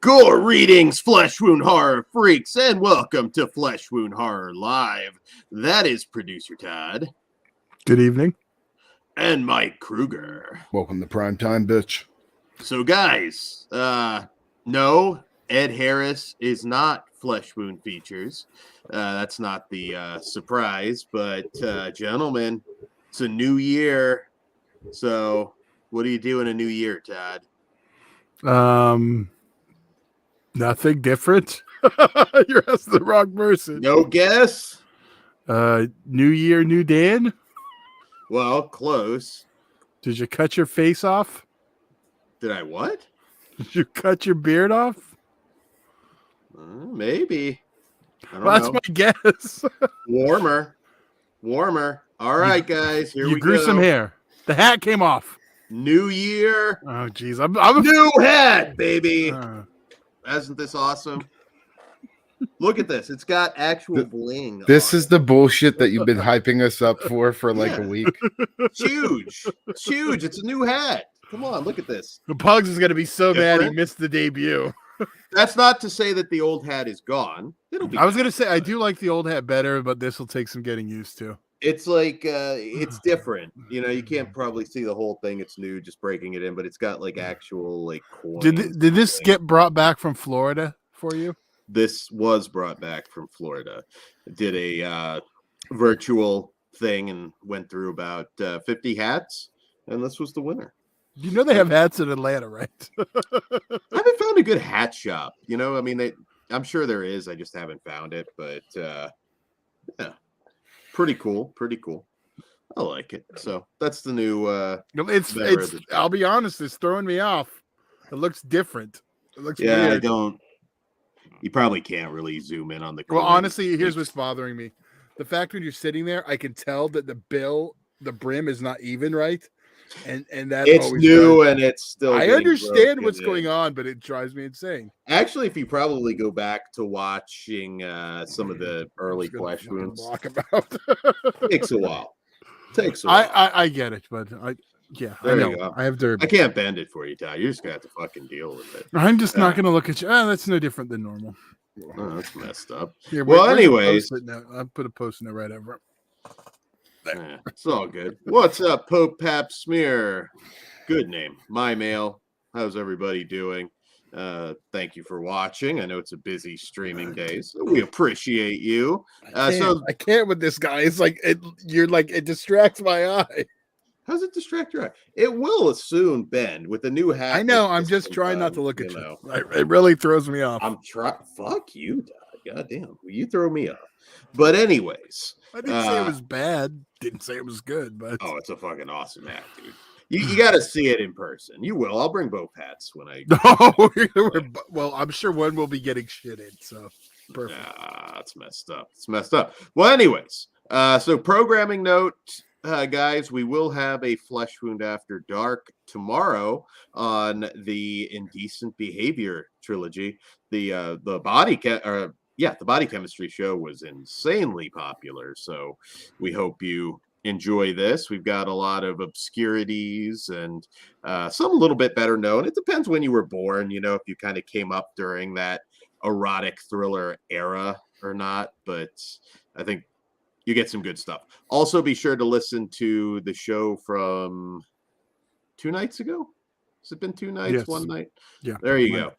Greetings, Flesh Wound Horror freaks, and welcome to Flesh Wound Horror Live. That is producer Todd. Good evening. And Mike Kruger. Welcome to Primetime, bitch. So, guys, no, Ed Harris is not Flesh Wound Features. That's not the surprise, but gentlemen, it's a new year. So, what do you do in a new year, Todd? Nothing different. You're asking the wrong person. No guess? New year, new Dan. Well, close. Did you cut your face off? Did I what? Did you cut your beard off? Maybe. I don't know. That's my guess. Warmer. All right, guys. Here we go. You grew some hair. The hat came off. New year. Oh, geez. I'm a new hat, baby. Isn't this awesome? Look at this. It's got actual bling. This is the bullshit that you've been hyping us up for like a week. It's huge. It's huge. It's a new hat. Come on, look at this. The Pugs is going to be so mad he missed the debut. That's not to say that the old hat is gone. It'll be. I was going to say, I do like the old hat better, but this will take some getting used to. It's like, it's different. You know, you can't probably see the whole thing. It's new, just breaking it in, but it's got like actual like coins. Did this get brought back from Florida for you? This was brought back from Florida. Did a virtual thing and went through about 50 hats, and this was the winner. You know they have hats in Atlanta, right? I haven't found a good hat shop. You know, I mean, I'm sure there is. I just haven't found it, but yeah. Pretty cool. I like it. So that's the new. It's. I'll be honest. It's throwing me off. It looks different. It looks. Yeah, weird. I don't. You probably can't really zoom in on the. Well, honestly, here's what's bothering me: the fact when you're sitting there, I can tell that the brim is not even right, and that it's new and it's still. I understand what's going on, but it drives me insane. Actually, if you probably go back to watching some of the early Flesh Wounds, takes a while. I get it, but I know. Go. I have derby. I can't bend it for you, Ty. You're just gonna have to fucking deal with it. I'm just not gonna look at you. That's no different than normal. Oh, that's messed up. Here, anyways, I'll put a post note right over. Yeah, it's all good. What's up, Pope Pap Smear? Good name. My mail. How's everybody doing? Thank you for watching. I know it's a busy streaming day, so we appreciate you. I can't with this guy. It's like it distracts my eye. How's it distract your eye? It will soon bend with the new hat. I know. I'm just trying not to look at you. It really throws me off. I'm trying. Fuck you, Dad. Goddamn, you throw me off. But anyways, I didn't say it was bad. Didn't say it was good, but it's a fucking awesome hat, dude. You got to see it in person. You will. I'll bring both hats when I. Well, I'm sure one will be getting shit in. So perfect. It's messed up. It's messed up. Well, anyways, so programming note, guys, we will have a Flesh Wound After Dark tomorrow on the Indecent Behavior trilogy. The body chemistry show was insanely popular, so we hope you enjoy this. We've got a lot of obscurities and some a little bit better known. It depends when you were born, you know, if you kind of came up during that erotic thriller era or not, but I think you get some good stuff. Also, be sure to listen to the show from 2 nights ago. Has it been 2 nights? Yes. 1 night? Yeah. There you go.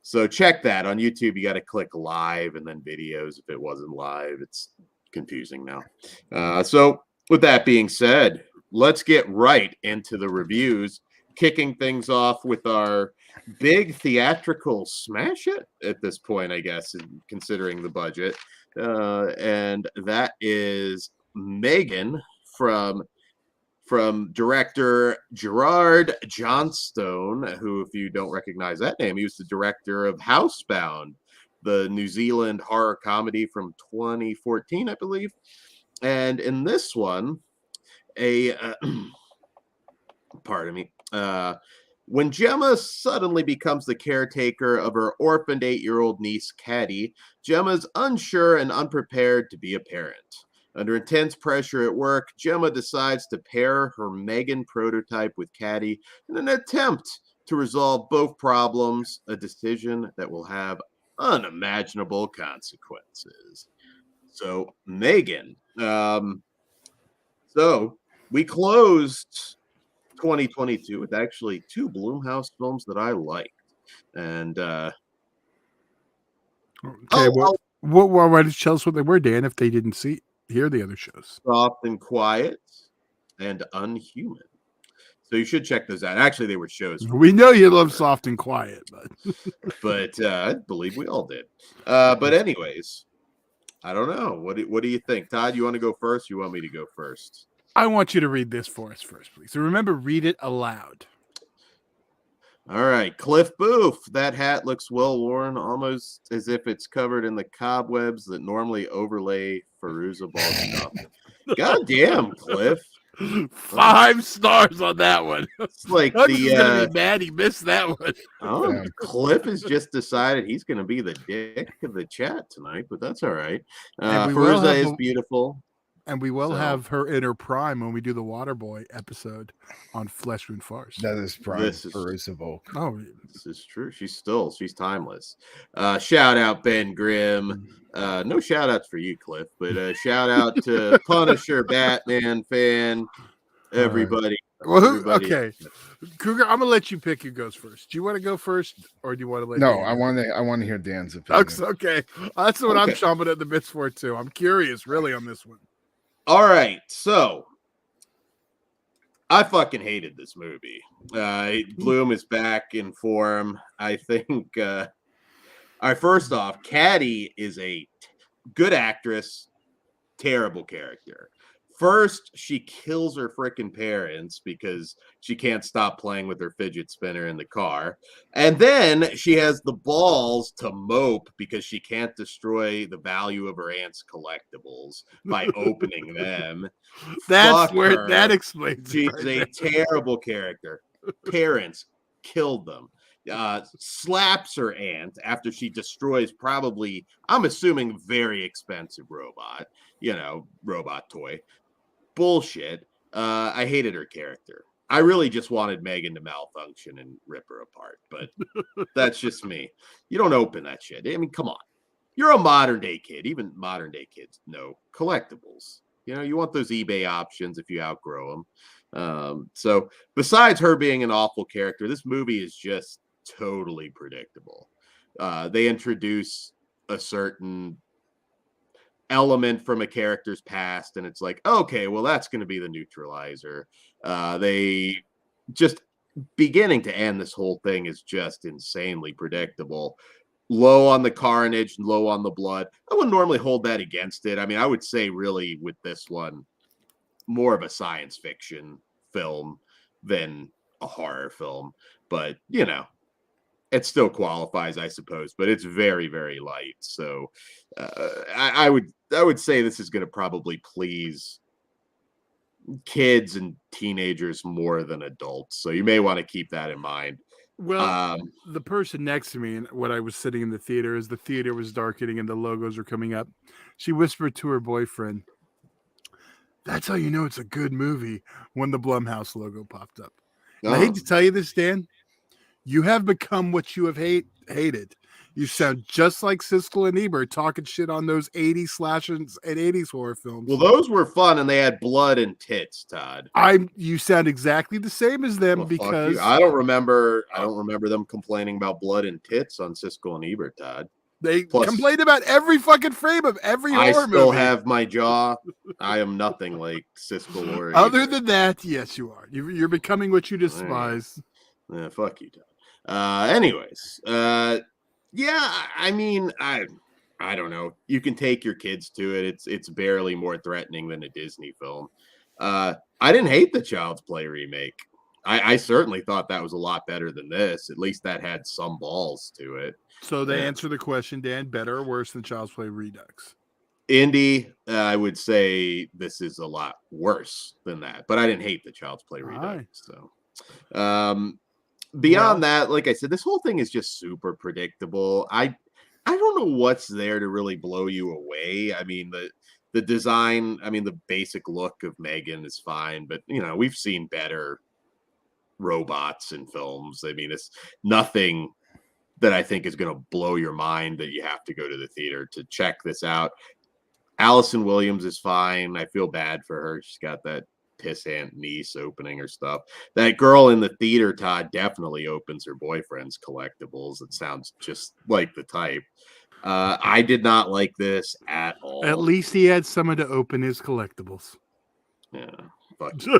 So check that on YouTube. You got to click live and then videos. If it wasn't live, it's confusing now. So with that being said, let's get right into the reviews, kicking things off with our big theatrical smash it at this point, I guess, considering the budget. And that is M3GAN from director Gerard Johnstone, who, if you don't recognize that name, he was the director of Housebound, the New Zealand horror comedy from 2014, I believe. And in this one, pardon me, when Gemma suddenly becomes the caretaker of her orphaned 8-year-old niece, Caddy, Gemma's unsure and unprepared to be a parent. Under intense pressure at work, Gemma decides to pair her M3GAN prototype with Caddy in an attempt to resolve both problems, a decision that will have unimaginable consequences. So, M3GAN. So we closed 2022 with actually 2 Blumhouse films that I liked. And Okay, why don't you tell us what they were, Dan, if they didn't hear the other shows? Soft and Quiet and Unhuman. So you should check those out. Actually, they were shows. We know you love Soft and Quiet, but I believe we all did. But anyways, I don't know. What do you think, Todd? You want to go first? You want me to go first? I want you to read this for us first, please. So remember, read it aloud. All right, Cliff Booth. That hat looks well worn, almost as if it's covered in the cobwebs that normally overlay Fairuza Ball's stuff. God damn, Cliff. 5 stars on that one. It's like I'm just gonna be mad he missed that one. Oh, Cliff has just decided he's going to be the dick of the chat tonight, but that's all right. Fairuza is beautiful. And we will have her in her prime when we do the Waterboy episode on Flesh Wound Farce. That is prime. This is Fairuza Balk. Oh, this is true. She's timeless. Shout out Ben Grimm. No shout outs for you, Cliff, but shout out to Punisher, Batman fan, everybody. Well, okay, Cougar, I'm gonna let you pick who goes first. Do you want to go first, or do you want to let? No, I want to hear Dan's opinion. Okay, that's what I'm chomping at the bits for too. I'm curious, really, on this one. All right, so I fucking hated this movie. Bloom is back in form. I think. All right, first off, Caddy is a good actress, terrible character. First, she kills her freaking parents because she can't stop playing with her fidget spinner in the car. And then she has the balls to mope because she can't destroy the value of her aunt's collectibles by opening them. That's where that explains. She's a terrible character. Parents killed them. Slaps her aunt after she destroys probably, I'm assuming, very expensive robot, robot toy. Bullshit. I hated her character. I really just wanted M3GAN to malfunction and rip her apart, but that's just me. You don't open that shit. I mean, come on. You're a modern day kid. Even modern day kids know collectibles. You want those eBay options if you outgrow them. So besides her being an awful character, this movie is just totally predictable. They introduce a certain element from a character's past, and it's like, okay, well, that's going to be the neutralizer. They just beginning to end, this whole thing is just insanely predictable. Low on the carnage, low on the blood. I wouldn't normally hold that against it. I mean, I would say really with this one, more of a science fiction film than a horror film, but it still qualifies, I suppose, but it's very, very light. So I would say this is going to probably please kids and teenagers more than adults. So you may want to keep that in mind. Well, the person next to me, and when I was sitting in the theater, as the theater was darkening and the logos were coming up, she whispered to her boyfriend, "That's how you know it's a good movie," when the Blumhouse logo popped up. I hate to tell you this, Dan. You have become what you have hated. You sound just like Siskel and Ebert talking shit on those 80s slashers and 80s horror films. Well, those were fun, and they had blood and tits, Todd. You sound exactly the same as them, because I don't remember them complaining about blood and tits on Siskel and Ebert, Todd. They complained about every fucking frame of every horror movie. I still have my jaw. I am nothing like Siskel or Other Ebert. than that, yes, you are. You're becoming what you despise. Yeah, fuck you, Todd. Anyways, yeah, I mean, I don't know. You can take your kids to it. It's barely more threatening than a Disney film. I didn't hate the Child's Play remake. I certainly thought that was a lot better than this. At least that had some balls to it. So they answer the question, Dan, better or worse than Child's Play Redux? Indy, I would say this is a lot worse than that. But I didn't hate the Child's Play Redux. So beyond that, like I said, this whole thing is just super predictable. I don't know what's there to really blow you away. I mean, the design, I mean, the basic look of M3GAN is fine, but we've seen better robots in films. I mean, it's nothing that I think is going to blow your mind that you have to go to the theater to check this out. Allison Williams is fine. I feel bad for her. She's got that pissant niece opening her stuff. That girl in the theater, Todd, definitely opens her boyfriend's collectibles. It sounds just like the type. I did not like this at all. At least he had someone to open his collectibles. Yeah, fuck you.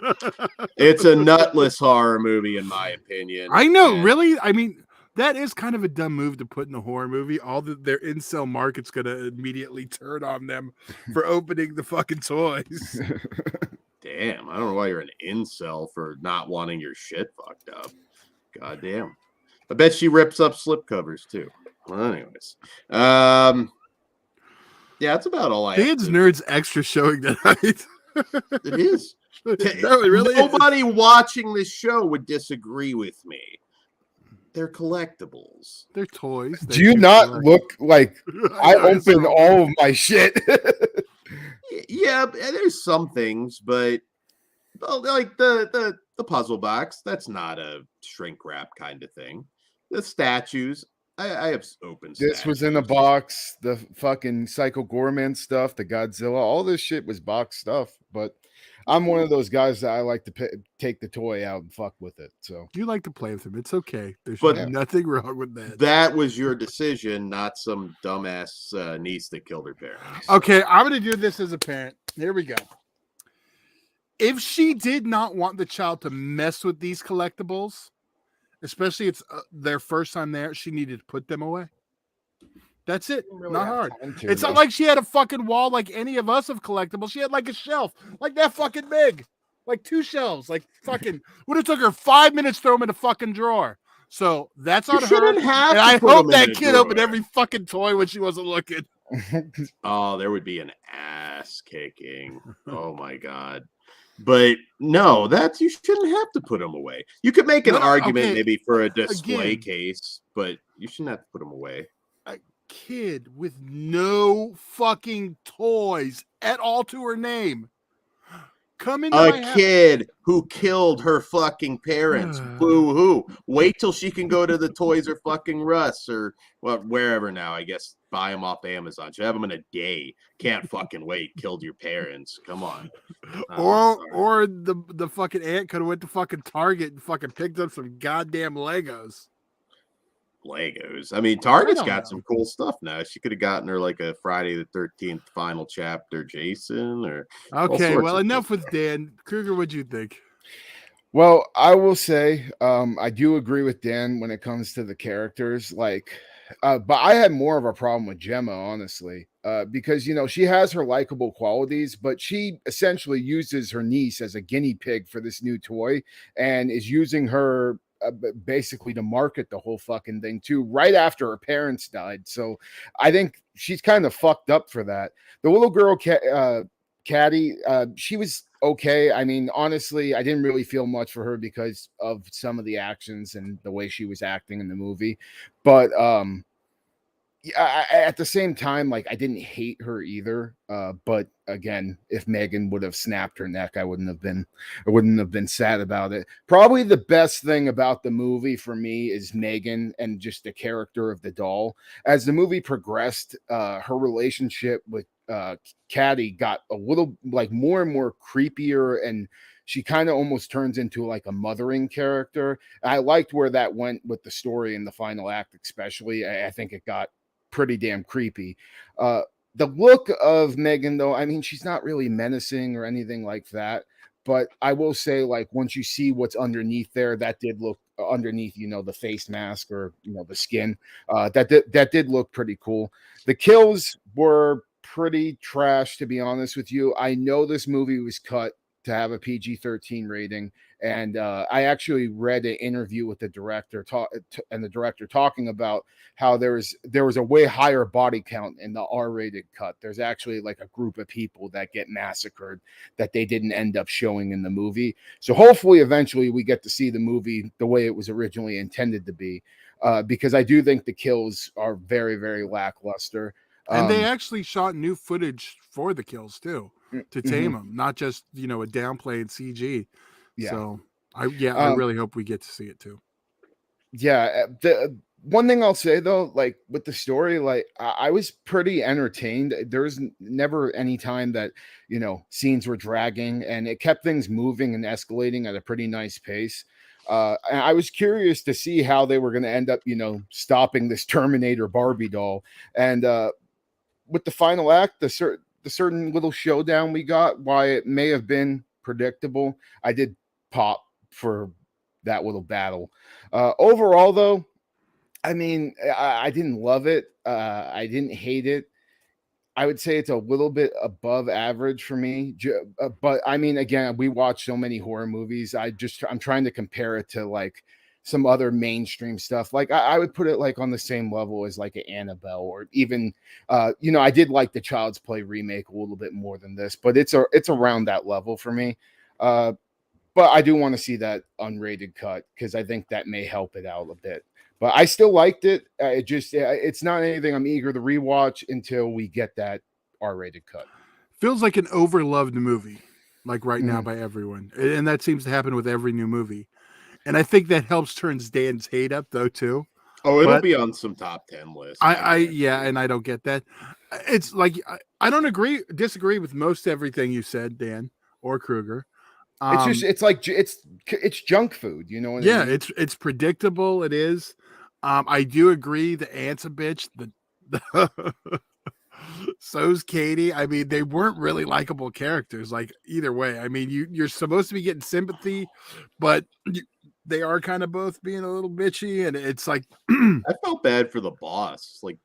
It's a nutless horror movie, in my opinion. I know, really? I mean, that is kind of a dumb move to put in a horror movie. Their incel market's going to immediately turn on them for opening the fucking toys. Damn, I don't know why you're an incel for not wanting your shit fucked up. God damn. I bet she rips up slipcovers too. Well, anyways. Yeah, that's about all I Dan's Nerds Extra showing tonight. It is. No, it really Nobody watching this show would disagree with me. They're collectibles. They're toys. Do you not look like I open all of my shit? Yeah, there's some things, but like the puzzle box, that's not a shrink wrap kind of thing. The statues, I have open statues. This was in a box. The fucking Psycho Gorman stuff, the Godzilla, all this shit was box stuff. But I'm one of those guys that I like to take the toy out and fuck with it. So you like to play with him. It's okay. There's nothing wrong with that. That was your decision, not some dumbass niece that killed her parents. Okay, I'm going to do this as a parent. Here we go. If she did not want the child to mess with these collectibles, especially it's their first time there, she needed to put them away. That's it. Really not hard. It's not like she had a fucking wall like any of us of collectibles. She had like a shelf, like that fucking big, like 2 shelves, like fucking. Would have took her 5 minutes to throw them in a fucking drawer. So that's on her. And I hope that kid opened every fucking toy when she wasn't looking. Oh, there would be an ass kicking. Oh my god. But no, you shouldn't have to put them away. You could make an argument maybe for a display case, but you shouldn't have to put them away. Kid with no fucking toys at all to her name. Come into my house. Kid who killed her fucking parents. Boo hoo. Wait till she can go to the Toys R fucking Us or wherever now. I guess buy them off Amazon. Should have them in a day. Can't fucking wait. Killed your parents. Come on. Or the fucking aunt could have went to fucking Target and fucking picked up some goddamn Legos. I mean, Target's got some cool stuff now. She could have gotten her like a Friday the 13th final chapter Jason or okay. Well, enough with Dan. Kruger, what'd you think? Well, I will say I do agree with Dan when it comes to the characters. Like, but I had more of a problem with Gemma, honestly, because she has her likable qualities, but she essentially uses her niece as a guinea pig for this new toy and is using her basically to market the whole fucking thing too, right after her parents died. So I think she's kind of fucked up for that. The little girl, Caddy, she was okay. I mean, honestly, I didn't really feel much for her because of some of the actions and the way she was acting in the movie. But at the same time, like, I didn't hate her either. But again, if M3GAN would have snapped her neck, I wouldn't have been sad about it. Probably the best thing about the movie for me is M3GAN and just the character of the doll. As the movie progressed, her relationship with Caddy got a little like more and more creepier, and she kind of almost turns into like a mothering character. I liked where that went with the story in the final act, especially. I think it got pretty damn creepy. The look of M3GAN, though, I mean, she's not really menacing or anything like that. But I will say, like, once you see what's underneath there, that did look underneath, the face mask or, the skin. That did look pretty cool. The kills were pretty trash, to be honest with you. I know this movie was cut to have a PG-13 rating. And I actually read an interview with the director and the director talking about how there was a way higher body count in the R-rated cut. There's actually like a group of people that get massacred that they didn't end up showing in the movie. So hopefully eventually we get to see the movie the way it was originally intended to be, because I do think the kills are very, very lackluster. And they actually shot new footage for the kills too to tame them, not just a downplay in CG. Yeah. So I really hope we get to see it too. Yeah, the one thing I'll say though, like with the story, like I was pretty entertained. There was never any time that scenes were dragging, and it kept things moving and escalating at a pretty nice pace. And I was curious to see how they were going to end up, stopping this Terminator Barbie doll. And with the final act, the certain little showdown we got, why it may have been predictable, I did pop for that little battle. Overall, though, I mean, I didn't love it. I didn't hate it. I would say it's a little bit above average for me. But I mean, again, we watch so many horror movies. I'm trying to compare it to like some other mainstream stuff. Like I would put it like on the same level as like an Annabelle, or even, I did like the Child's Play remake a little bit more than this, but it's around that level for me. But I do want to see that unrated cut because I think that may help it out a bit. But I still liked it. It's not anything I'm eager to rewatch until we get that R-rated cut. Feels like an overloved movie, like right now by everyone. And that seems to happen with every new movie. And I think that helps turns Dan's hate up though too. Oh, it'll be on some top 10 lists. And I don't get that. It's like I don't disagree with most everything you said, Dan or Kruger. It's junk food, you know what I mean? It's predictable. It is. I do agree the aunt's a bitch. So's Katie. I mean, they weren't really likable characters. Like either way, I mean, you're supposed to be getting sympathy, but they are kind of both being a little bitchy, and it's like I felt bad for the boss. Like,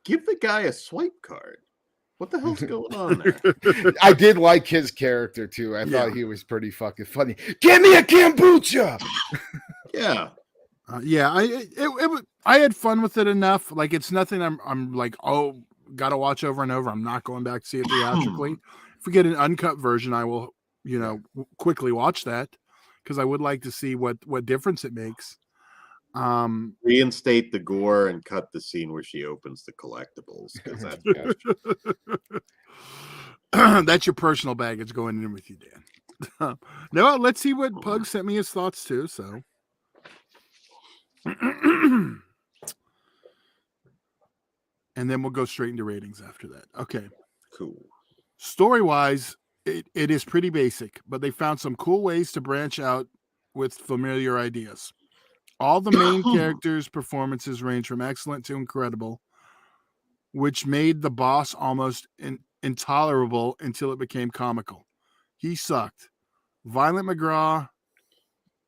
give the guy a swipe card. What the hell's going on there? I did like his character too. I thought he was pretty fucking funny. Give me a kombucha. Yeah. I had fun with it enough. Like it's nothing I'm like, oh, gotta watch over and over. I'm not going back to see it theatrically. If we get an uncut version, I will, quickly watch that because I would like to see what difference it makes. Reinstate the gore and cut the scene where she opens the collectibles because that's your personal baggage going in with you, Dan. No, let's see what Pug sent me his thoughts too. So. And then we'll go straight into ratings after that. Okay. Cool. Story-wise, it is pretty basic, but they found some cool ways to branch out with familiar ideas. All the main characters' performances range from excellent to incredible, which made the boss almost intolerable until it became comical. He sucked. Violent McGraw,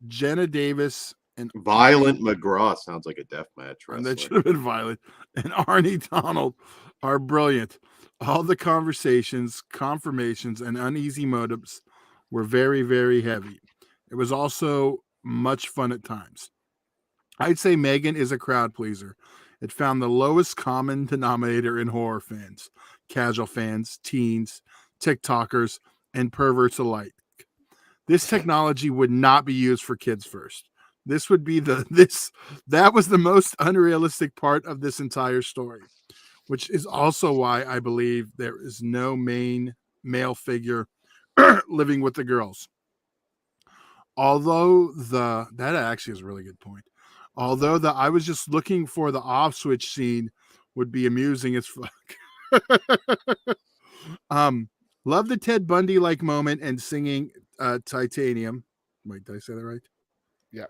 Jenna Davis, and Violent McGraw sounds like a deathmatch wrestler. And that should have been Violent. And Arnie Donald are brilliant. All the conversations, confirmations, and uneasy motives were very, very heavy. It was also much fun at times. I'd say M3GAN is a crowd pleaser. It found the lowest common denominator in horror fans, casual fans, teens, TikTokers, and perverts alike. This technology would not be used for kids first. This would be that was the most unrealistic part of this entire story, which is also why I believe there is no main male figure living with the girls. Although that actually is a really good point. Although I was just looking for the off switch scene would be amusing as fuck. Love the Ted Bundy like moment and singing Titanium. Wait, did I say that right? Yeah.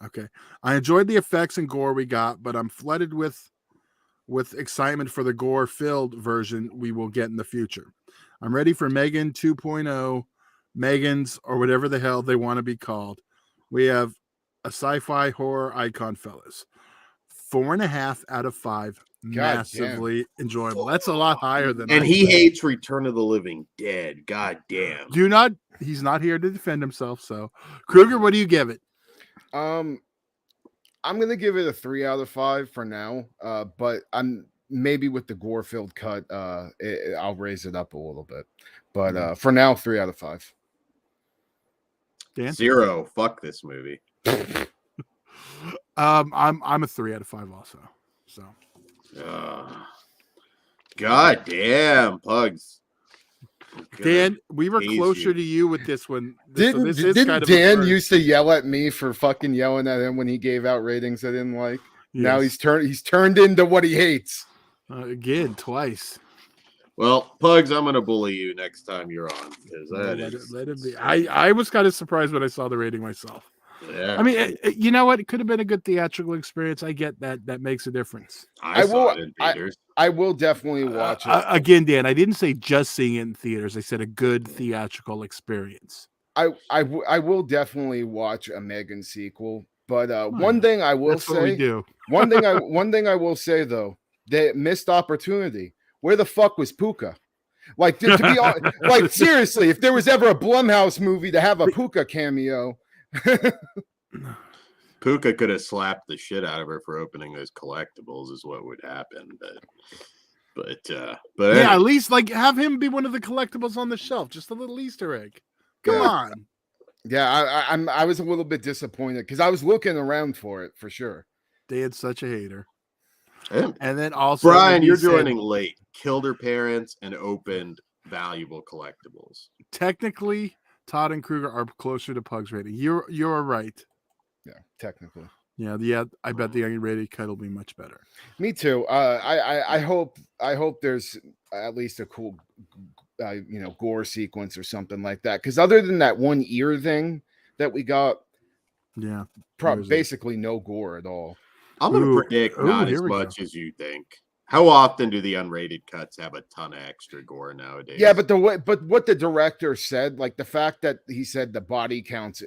Okay. I enjoyed the effects and gore we got, but I'm flooded with excitement for the gore-filled version we will get in the future. I'm ready for M3GAN 2.0, M3GANs, or whatever the hell they want to be called. We have a sci-fi horror icon, fellas. 4.5 out of 5. Massively enjoyable. That's a lot higher than. And he hates Return of the Living Dead. God damn. He's not here to defend himself. So, Kruger, what do you give it? I'm gonna give it a 3 out of 5 for now. But I'm maybe with the gore-filled cut, I'll raise it up a little bit. But for now, 3 out of 5. Dan? 0. Fuck this movie. I'm a 3 out of 5 also. So. God damn, Pugs. Dan, we were haze closer you. to you with this one. Didn't Dan used to yell at me for fucking yelling at him when he gave out ratings I didn't like? Yes. Now he's turned into what he hates. Again, twice. Well, Pugs, I'm gonna bully you next time you're on because Let it be. I was kind of surprised when I saw the rating myself. Yeah. I mean, you know what? It could have been a good theatrical experience. I get that. That makes a difference. I saw it in theaters. I will definitely watch it. Again, Dan, I didn't say just seeing it in theaters. I said a good theatrical experience. I will definitely watch a Megan sequel. But one thing I will say, what we do. one thing I will say though, they missed opportunity. Where the fuck was Puka? Like to be honest, like seriously, if there was ever a Blumhouse movie to have a Puka cameo. Puka could have slapped the shit out of her for opening those collectibles is what would happen, but yeah, anyway. At least like have him be one of the collectibles on the shelf, just a little Easter egg. Come on. Yeah, I was a little bit disappointed because I was looking around for it for sure. Dan's such a hater. Yeah. And then also Brian, you're joining late. Killed her parents and opened valuable collectibles. Technically, Todd and Kruger are closer to Pug's rating. You're right. Yeah, technically. Yeah. I bet the unrated cut will be much better. Me too. I hope there's at least a cool, gore sequence or something like that. Because other than that one ear thing that we got, basically no gore at all. I'm going to predict not as much as you think. How often do the unrated cuts have a ton of extra gore nowadays? Yeah, but what the director said, like the fact that he said the body counts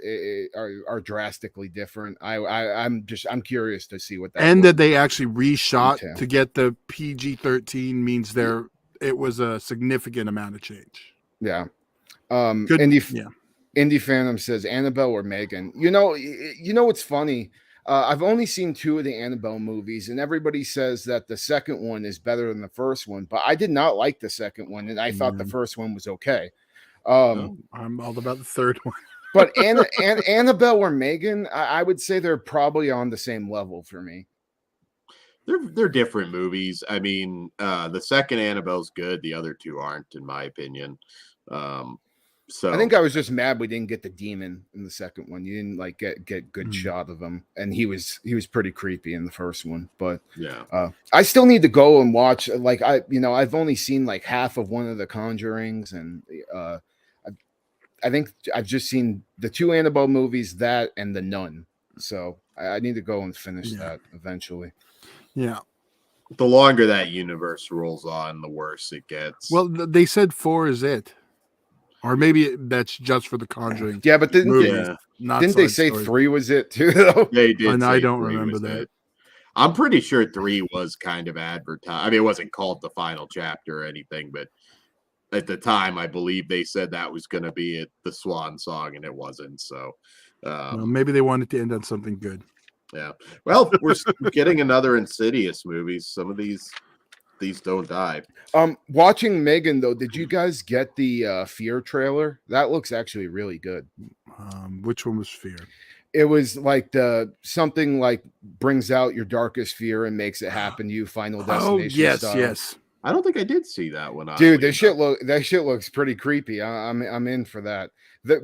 are drastically different. I'm curious to see what that. And that they actually reshot to get the PG-13 means it was a significant amount of change. Yeah. Indie Phantom says Annabelle or Megan. You know what's funny? I've only seen 2 of the Annabelle movies, and everybody says that the second one is better than the first one, but I did not like the second one, and I thought the first one was okay. I'm all about the third one. But Annabelle or Megan, I would say they're probably on the same level for me. They're different movies. I mean, the second Annabelle's good. The other 2 aren't, in my opinion. So I think I was just mad we didn't get the demon in the second one. You didn't like get good shot of him, and he was pretty creepy in the first one. But yeah, I still need to go and watch. Like I've only seen like half of one of the Conjurings, and I think I've just seen the 2 Annabelle movies, that and The Nun. So I need to go and finish that eventually. Yeah. The longer that universe rolls on, the worse it gets. Well, they said 4 is it. Or maybe that's just for the Conjuring. Yeah, but didn't they say 3 was it too? Though they did. And I don't remember that. It. I'm pretty sure 3 was kind of advertised. I mean, it wasn't called the final chapter or anything, but at the time, I believe they said that was going to be the swan song, and it wasn't. So maybe they wanted to end on something good. Yeah. Well, we're getting another Insidious movie. Some of these don't die. Watching Megan though, did you guys get the Fear trailer? That looks actually really good. Which one was Fear? It was like something like brings out your darkest fear and makes it happen to you. Final Destination. Yes, style. Yes. I don't think I did see that one. Dude, that shit looks pretty creepy. I'm in for that.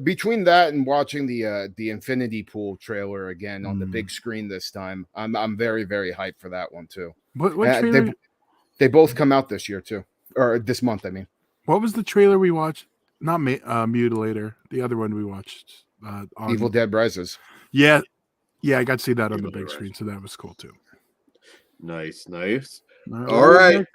Between that and watching the Infinity Pool trailer again on the big screen this time, I'm very, very hyped for that one too. What trailer? They both come out this year too, or this month. I mean, what was the trailer we watched? Not Mutilator. The other one we watched. Evil Dead Rises. Yeah, I got to see that on the big screen, so that was cool too. Nice. All right.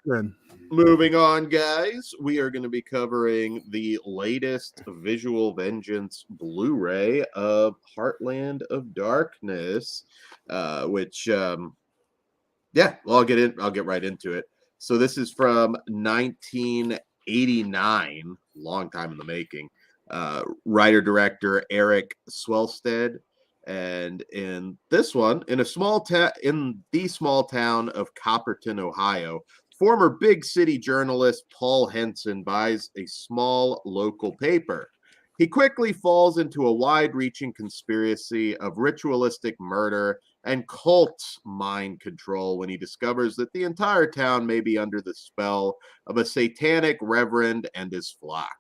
Moving on, guys. We are going to be covering the latest Visual Vengeance Blu-ray of Heartland of Darkness, which, I'll get right into it. So this is from 1989, long time in the making. Writer-director Eric Swelstead. And in this one, in the small town of Copperton, Ohio, former big city journalist Paul Henson buys a small local paper. He quickly falls into a wide-reaching conspiracy of ritualistic murder and cult mind control when he discovers that the entire town may be under the spell of a satanic reverend and his flock.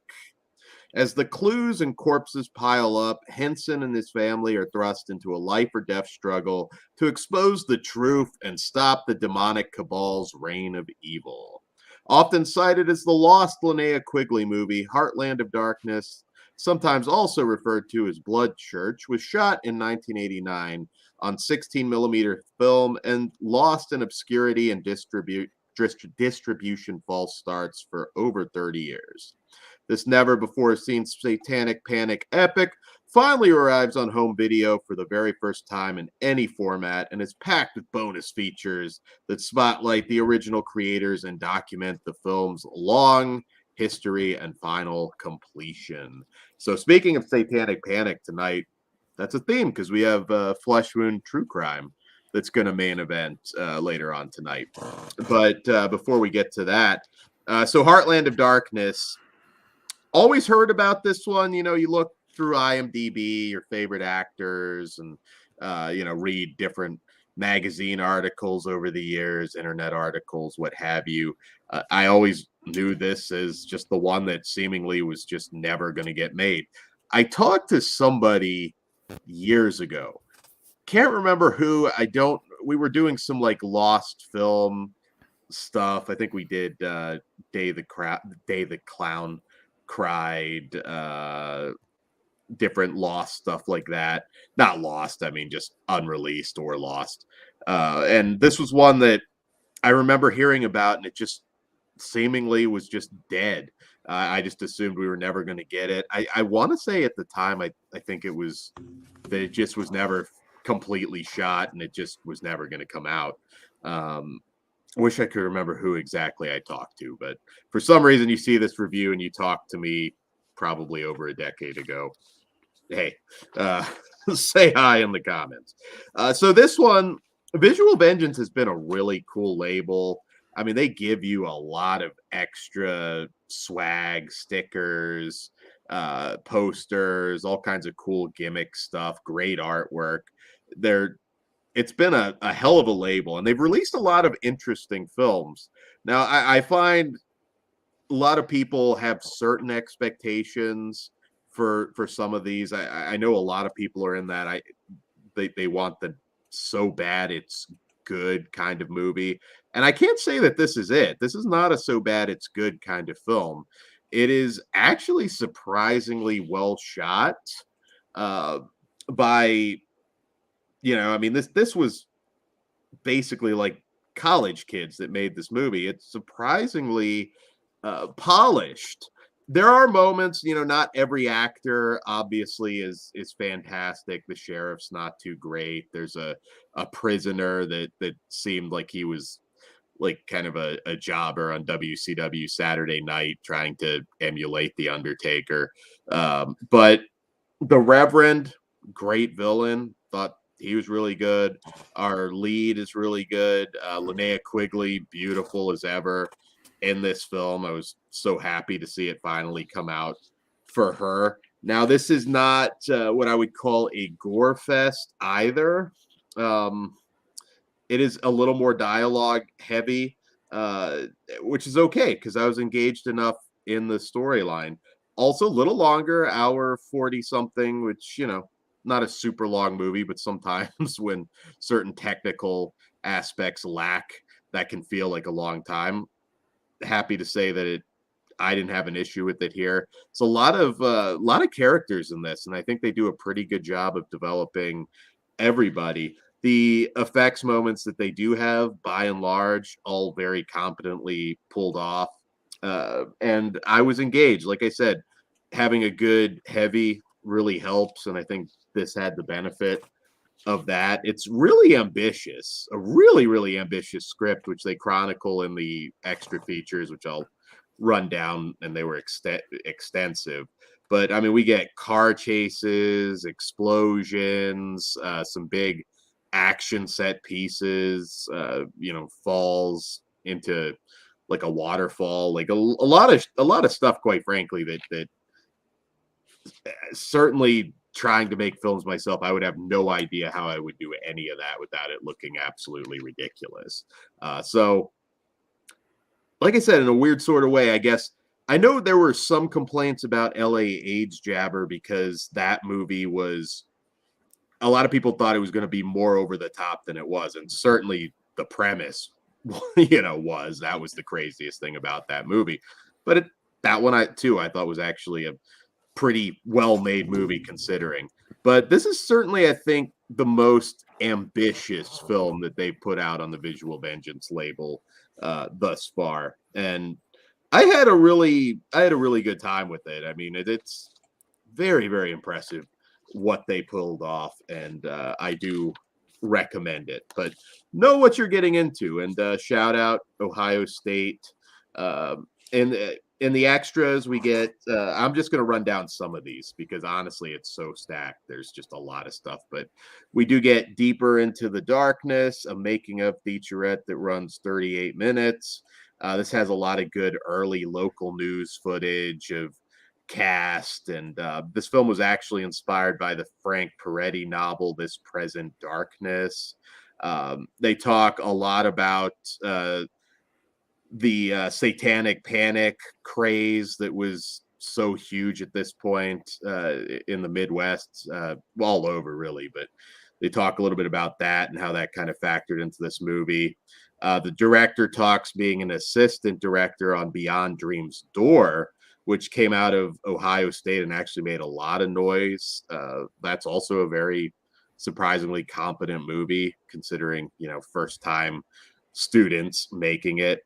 As the clues and corpses pile up, Henson and his family are thrust into a life or death struggle to expose the truth and stop the demonic cabal's reign of evil. Often cited as the lost Linnea Quigley movie, Heartland of Darkness, sometimes also referred to as Blood Church, was shot in 1989 on 16mm film and lost in obscurity and distribution false starts for over 30 years. This never-before-seen satanic panic epic finally arrives on home video for the very first time in any format and is packed with bonus features that spotlight the original creators and document the film's long history and final completion. So speaking of satanic panic tonight, that's a theme because we have Flesh Wound True Crime that's going to main event later on tonight. But before we get to that, so Heartland of Darkness, always heard about this one. You know, you look through IMDb, your favorite actors, and read different magazine articles over the years, internet articles, what have you. I always knew this as just the one that seemingly was just never going to get made. I talked to somebody years ago, can't remember who. We were doing some like lost film stuff. I think we did Day the Clown Cried, different lost stuff like that. Not lost, I mean just unreleased or lost. And this was one that I remember hearing about, and it just seemingly was just dead. I just assumed we were never going to get it. I want to say at the time, I think it was that it just was never completely shot, and it just was never going to come out. Wish I could remember who exactly I talked to, but for some reason you see this review and you talked to me probably over a decade ago. Hey, say hi in the comments. So this one, Visual Vengeance, has been a really cool label. I mean, they give you a lot of extra swag, stickers, posters, all kinds of cool gimmick stuff, great artwork. It's been a hell of a label, and they've released a lot of interesting films. Now, I find a lot of people have certain expectations for some of these. I know a lot of people are in that. They want the so bad it's good kind of movie, and I can't say that this is it. This is not a so bad it's good kind of film. It is actually surprisingly well shot by. I mean, this was basically like college kids that made this movie. It's surprisingly polished. There are moments, not every actor obviously is fantastic. The sheriff's not too great. There's a prisoner that seemed like he was like kind of a jobber on WCW Saturday Night trying to emulate The Undertaker. But the Reverend, great villain, thought he was really good. Our lead is really good. Linnea Quigley, beautiful as ever in this film. I was so happy to see it finally come out for her. Now, this is not what I would call a gore fest either. It is a little more dialogue heavy, which is okay because I was engaged enough in the storyline. Also, a little longer, hour 40 something, which, not a super long movie, but sometimes when certain technical aspects lack, that can feel like a long time. Happy to say that I didn't have an issue with it here. It's a lot of characters in this, and I think they do a pretty good job of developing everybody. The effects moments that they do have, by and large, all very competently pulled off. And I was engaged. Like I said, having a good heavy really helps, and I think this had the benefit of that. It's really ambitious, a really, really ambitious script, which they chronicle in the extra features, which I'll run down, and they were extensive. But I mean, we get car chases, explosions, some big action set pieces, falls into like a waterfall, like a lot of stuff, quite frankly, that certainly trying to make films myself, I would have no idea how I would do any of that without it looking absolutely ridiculous. So, like I said, in a weird sort of way, I guess I know there were some complaints about LA AIDS Jabber because that movie was, a lot of people thought it was going to be more over the top than it was. And certainly the premise, that was the craziest thing about that movie. But that one, I thought was actually a pretty well-made movie considering. But this is certainly, I think, the most ambitious film that they put out on the Visual Vengeance label thus far. And I had a really good time with it. I mean, it's very, very impressive what they pulled off, and I do recommend it. But know what you're getting into, and shout out Ohio State. In the extras, we get, I'm just going to run down some of these because honestly, it's so stacked. There's just a lot of stuff, but we do get Deeper Into the Darkness, a making of featurette that runs 38 minutes. This has a lot of good early local news footage of cast, and this film was actually inspired by the Frank Peretti novel, This Present Darkness. They talk a lot about the satanic panic craze that was so huge at this point in the Midwest, all over really, but they talk a little bit about that and how that kind of factored into this movie. The director talks being an assistant director on Beyond Dream's Door, which came out of Ohio State and actually made a lot of noise. That's also a very surprisingly competent movie considering, first time students making it.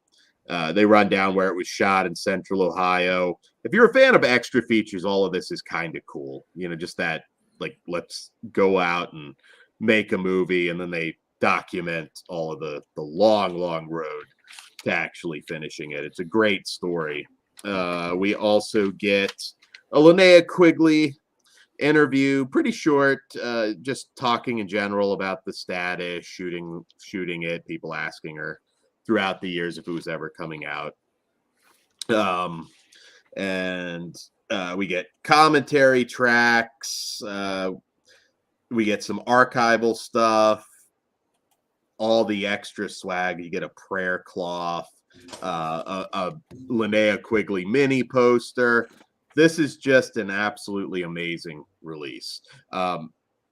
They run down where it was shot in Central Ohio. If you're a fan of extra features, all of this is kind of cool. Just that, like, let's go out and make a movie, and then they document all of the long, long road to actually finishing it. It's a great story. We also get a Linnea Quigley interview, pretty short, just talking in general about the status, shooting it, people asking her throughout the years if it was ever coming out. And we get commentary tracks. We get some archival stuff, all the extra swag. You get a prayer cloth, a Linnea Quigley mini poster. This is just an absolutely amazing release.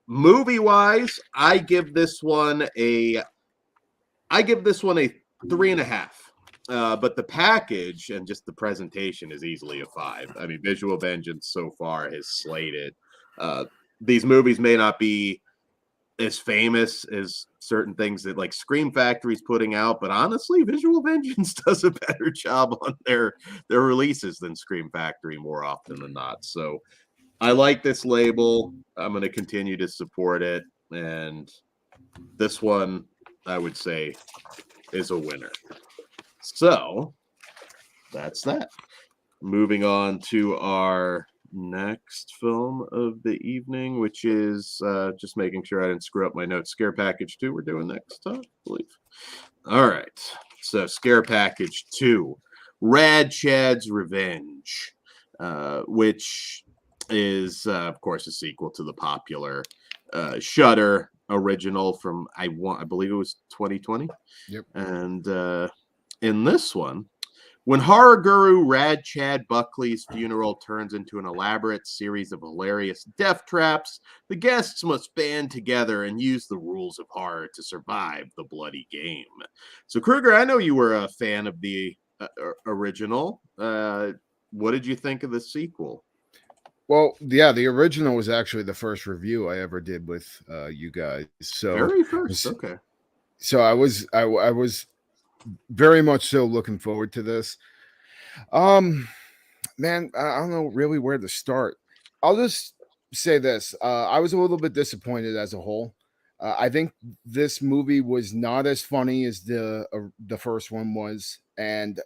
Movie-wise, I give this one a 3.5. But the package and just the presentation is easily a 5. I mean, Visual Vengeance so far has slayed it. These movies may not be as famous as certain things that like Scream Factory's putting out, but honestly, Visual Vengeance does a better job on their releases than Scream Factory more often than not. So I like this label. I'm going to continue to support it. And this one, I would say, is a winner. So that's that. Moving on to our next film of the evening, which is just making sure I didn't screw up my notes. Scare Package 2 we're doing next, I believe. All right. So Scare Package 2, Rad Chad's Revenge, which is, of course, a sequel to the popular Shudder original from, I believe it was 2020. Yep. And in this one, when horror guru Rad Chad Buckley's funeral turns into an elaborate series of hilarious death traps, the guests must band together and use the rules of horror to survive the bloody game. So, Kruger, I know you were a fan of the original. What did you think of the sequel? Well, yeah, the original was actually the first review I ever did with you guys. So very first, okay. So I was very much so looking forward to this. Man, I don't know really where to start. I'll just say this. I was a little bit disappointed as a whole. I think this movie was not as funny as the first one was, and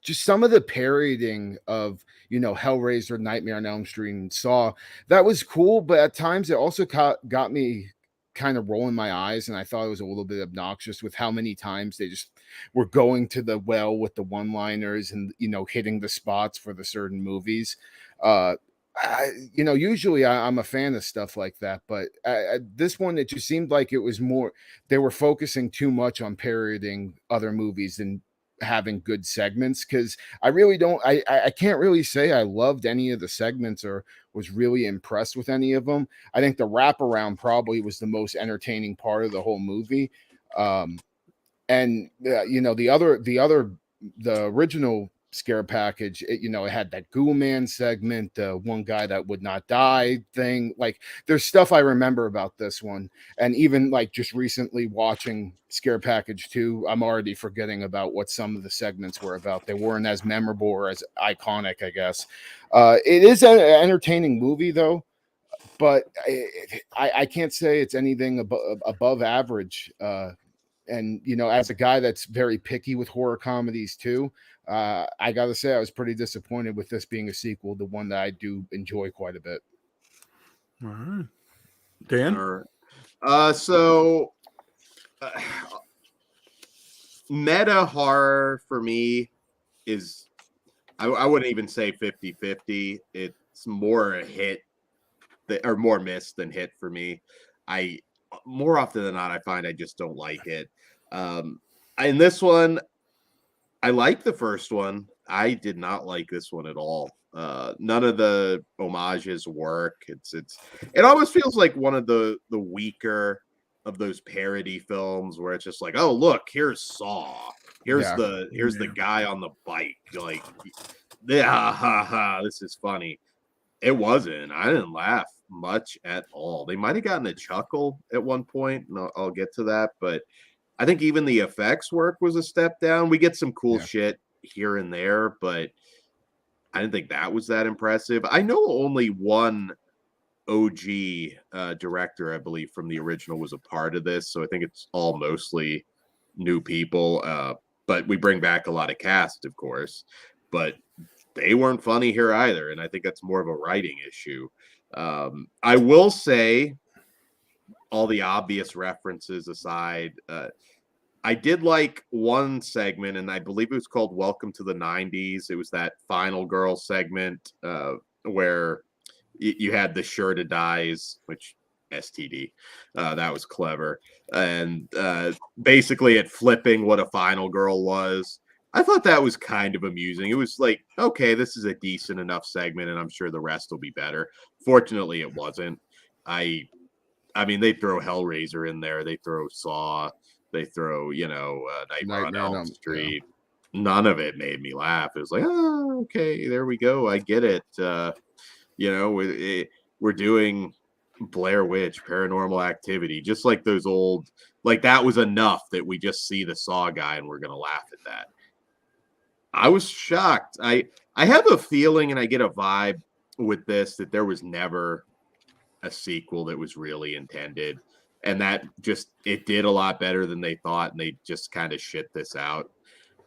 just some of the parodying of, Hellraiser, Nightmare on Elm Street, and Saw, that was cool, but at times it also got me kind of rolling my eyes, and I thought it was a little bit obnoxious with how many times they just were going to the well with the one-liners and hitting the spots for the certain movies. usually I'm a fan of stuff like that, but this one, it just seemed like it was more, they were focusing too much on parodying other movies than having good segments. Because I really don't, I can't really say I loved any of the segments or was really impressed with any of them. I think the wraparound probably was the most entertaining part of the whole movie. The original scare package, it had that ghoul man segment, one guy that would not die thing. Like, there's stuff I remember about this one, and even like just recently watching scare package 2, I'm already forgetting about what some of the segments were about. They weren't as memorable or as iconic, I guess. It is an entertaining movie though, but I can't say it's anything above average. And as a guy that's very picky with horror comedies too, I gotta say I was pretty disappointed with this being a sequel to one that I do enjoy quite a bit. All right, Dan. All right. Meta horror for me is, I wouldn't even say 50-50. It's more a hit or more miss than hit for me. More often than not, I find I just don't like it. In this one, I like the first one. I did not like this one at all. None of the homages work. It almost feels like one of the weaker of those parody films where it's just like, oh look, here's Saw. Here's the guy on the bike. Like, this is funny. It wasn't. I didn't laugh much at all. They might have gotten a chuckle at one point, and I'll get to that, but I think even the effects work was a step down. We get some cool shit here and there, but I didn't think that was that impressive. I know only one OG director, I believe, from the original was a part of this, so I think it's all mostly new people, but we bring back a lot of cast, of course, but they weren't funny here either, and I think that's more of a writing issue. I will say, all the obvious references aside, I did like one segment, and I believe it was called Welcome to the 90s. It was that Final Girl segment where you had the Sure to Dies, which STD. That was clever. And basically it flipping what a Final Girl was. I thought that was kind of amusing. It was like, okay, this is a decent enough segment, and I'm sure the rest will be better. Fortunately, it wasn't. I mean, they throw Hellraiser in there. They throw Saw. They throw, Nightmare on Elm Street. Yeah. None of it made me laugh. It was like, oh, okay, there we go. I get it. We're doing Blair Witch, Paranormal Activity, just like those old, like that was enough that we just see the Saw guy and we're going to laugh at that. I was shocked. I have a feeling, and I get a vibe with this, that there was never a sequel that was really intended, and that just, it did a lot better than they thought, and they just kind of shit this out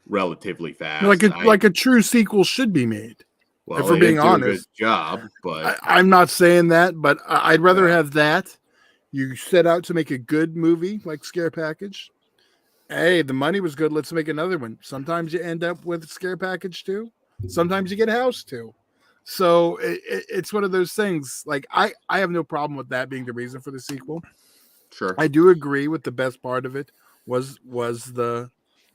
relatively fast. Like a true sequel should be made. Well, if we're being honest, a good job, but I'm not saying that, but I'd rather have that. You set out to make a good movie like Scare Package. Hey, the money was good. Let's make another one. Sometimes you end up with Scare Package 2. Sometimes you get House 2. So it's one of those things. Like I have no problem with that being the reason for the sequel. Sure. I do agree with the best part of it was the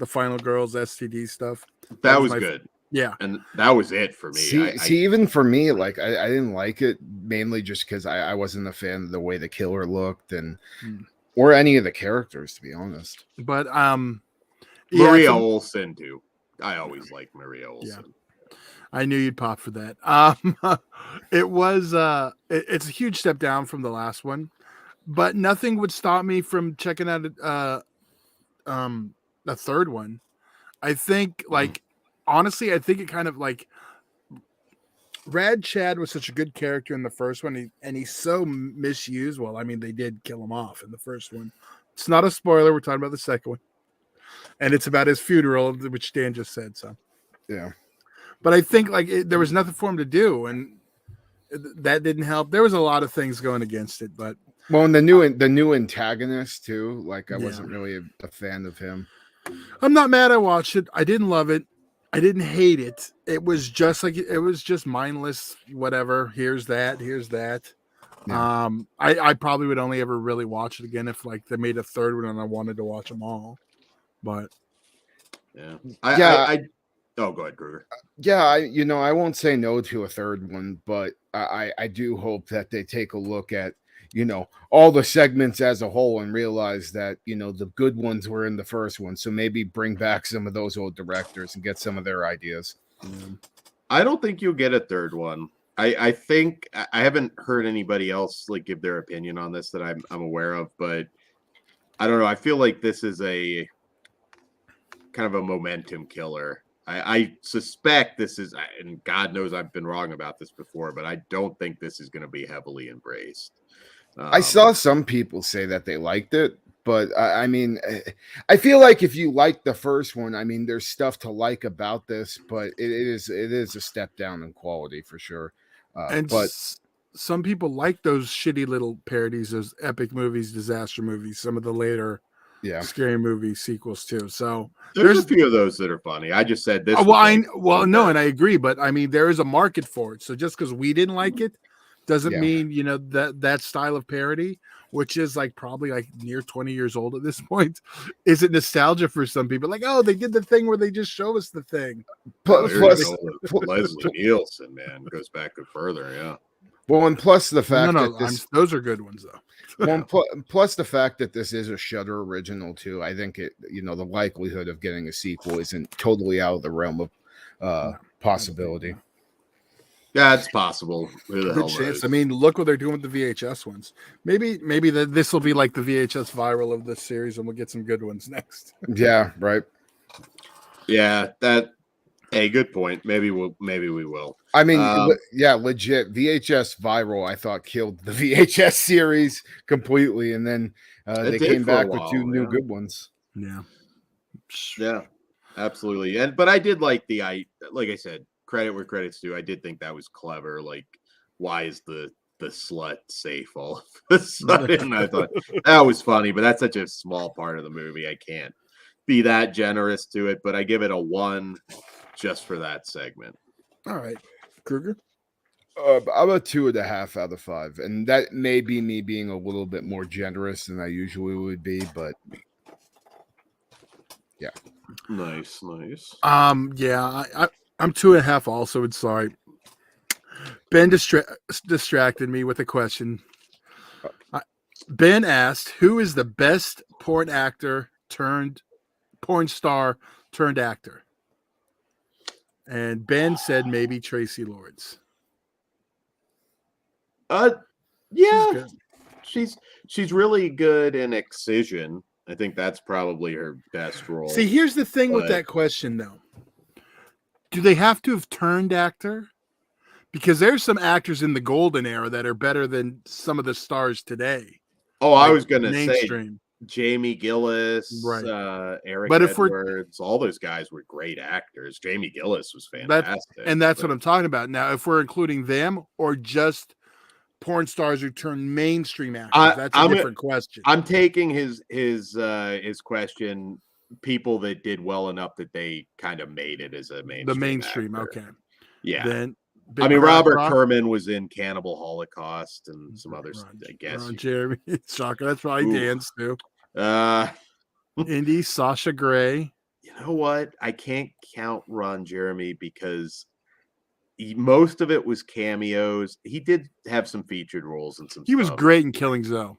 Final Girls STD stuff. That was good. Yeah. And that was it for me. See, even for me, like I didn't like it mainly just because I wasn't a fan of the way the killer looked and or any of the characters, to be honest. But Maria Olsen too. I always liked Maria Olsen. Yeah. I knew you'd pop for that. It was it's a huge step down from the last one, but nothing would stop me from checking out the third one. I think honestly, I think it kind of like Rad Chad was such a good character in the first one, and he's so misused. Well, I mean, they did kill him off in the first one. It's not a spoiler. We're talking about the second one, and it's about his funeral, which Dan just said. So, yeah. But I think there was nothing for him to do, and that didn't help. There was a lot of things going against it, but and the new antagonist too. Like I wasn't really a fan of him. I'm not mad. I watched it. I didn't love it. I didn't hate it. It was just like it was just mindless. Whatever. Here's that. Here's that. Yeah. I probably would only ever really watch it again if like they made a third one and I wanted to watch them all. But yeah, oh, go ahead, Kruger. Yeah, I won't say no to a third one, but I do hope that they take a look at, all the segments as a whole and realize that, the good ones were in the first one. So maybe bring back some of those old directors and get some of their ideas. I don't think you'll get a third one. I think I haven't heard anybody else like give their opinion on this that I'm aware of, but I don't know. I feel like this is a kind of a momentum killer. I suspect this is, and God knows I've been wrong about this before, but I don't think this is going to be heavily embraced. I saw some people say that they liked it, but I mean, I feel like if you like the first one, I mean, there's stuff to like about this, but it is a step down in quality for sure. But some people like those shitty little parodies, those epic movies, disaster movies, some of the later scary movie sequels too. So there's a few of those that are funny. I just said this. And I agree, but I mean, there is a market for it. So just because we didn't like it doesn't mean, that style of parody, which is like probably like near 20 years old at this point, isn't nostalgia for some people. Like, oh, they did the thing where they just show us the thing. Leslie Nielsen, man, goes back further. Yeah. Well, and plus the fact that those are good ones though. Well, plus the fact that this is a Shudder original too, I think the likelihood of getting a sequel isn't totally out of the realm of possibility. Yeah, it's possible. Good chance. I mean, look what they're doing with the VHS ones. Maybe this will be like the VHS viral of this series, and we'll get some good ones next. Yeah, right. Yeah, hey, good point. Maybe we will. I mean, legit VHS viral. I thought killed the VHS series completely, and then they came back with two new good ones. Yeah, absolutely. But I did like like I said, credit where credit's due. I did think that was clever. Like, why is the slut safe all of a sudden? I thought that was funny, but that's such a small part of the movie. I can't be that generous to it, but I give it a 1 just for that segment. All right, Kruger. I'm a 2.5 out of 5, and that may be me being a little bit more generous than I usually would be, but yeah. Nice. Yeah, I'm 2.5 also. It's sorry. Ben distracted me with a question. Ben asked, "Who is the best porn actor turned porn star turned actor?" And Ben said maybe Tracy Lords. Yeah, she's really good in Excision. I think that's probably her best role. See, here's the thing with that question, though. Do they have to have turned actor? Because there's some actors in the golden era that are better than some of the stars today. Oh, I was going to say Jamie Gillis, right. Eric Edwards, all those guys were great actors. Jamie Gillis was fantastic. That's what I'm talking about. Now, if we're including them or just porn stars who turn mainstream actors, that's a different question. I'm taking his question, people that did well enough that they kind of made it as a mainstream actor. Okay. Yeah. Then Robert Kerman was in Cannibal Holocaust and some others, I guess. Jeremy Shocker. That's probably Dan's too. Indy, Sasha Grey. You know what? I can't count Ron Jeremy because most of it was cameos. He did have some featured roles and some. He was great in Killing Zoe.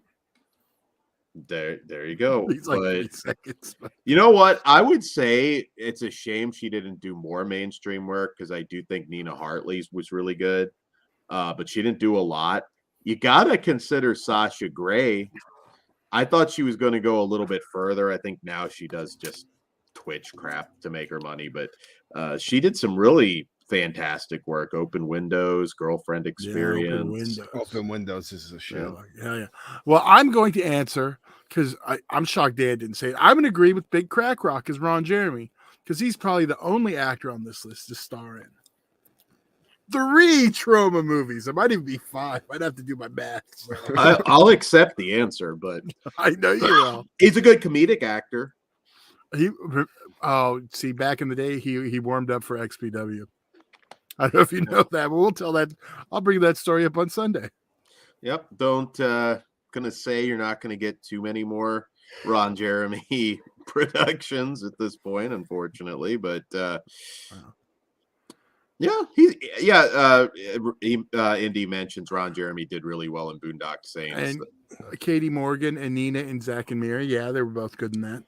There you go. He's like 8 seconds. You know what? I would say it's a shame she didn't do more mainstream work because I do think Nina Hartley's was really good, but she didn't do a lot. You gotta consider Sasha Grey. I thought she was going to go a little bit further. I think now she does just Twitch crap to make her money, but she did some really fantastic work. Open Windows, Girlfriend Experience. Open Windows is a show. Yeah. Well, I'm going to answer because I'm shocked Dan didn't say it. I'm going to agree with Big Crack Rock as Ron Jeremy because he's probably the only actor on this list to star in 3 trauma movies. It might even be 5. I'd have to do my math. I'll accept the answer, but I know you will. He's a good comedic actor. Oh, see, back in the day, he warmed up for XPW. I don't know if you know that, but we'll tell that. I'll bring that story up on Sunday. Yep. Don't gonna say you're not gonna get too many more Ron Jeremy productions at this point, unfortunately. But Indy mentions Ron Jeremy did really well in Boondock Saints. And Katie Morgan and Nina and Zach and Mary, yeah, they were both good in that.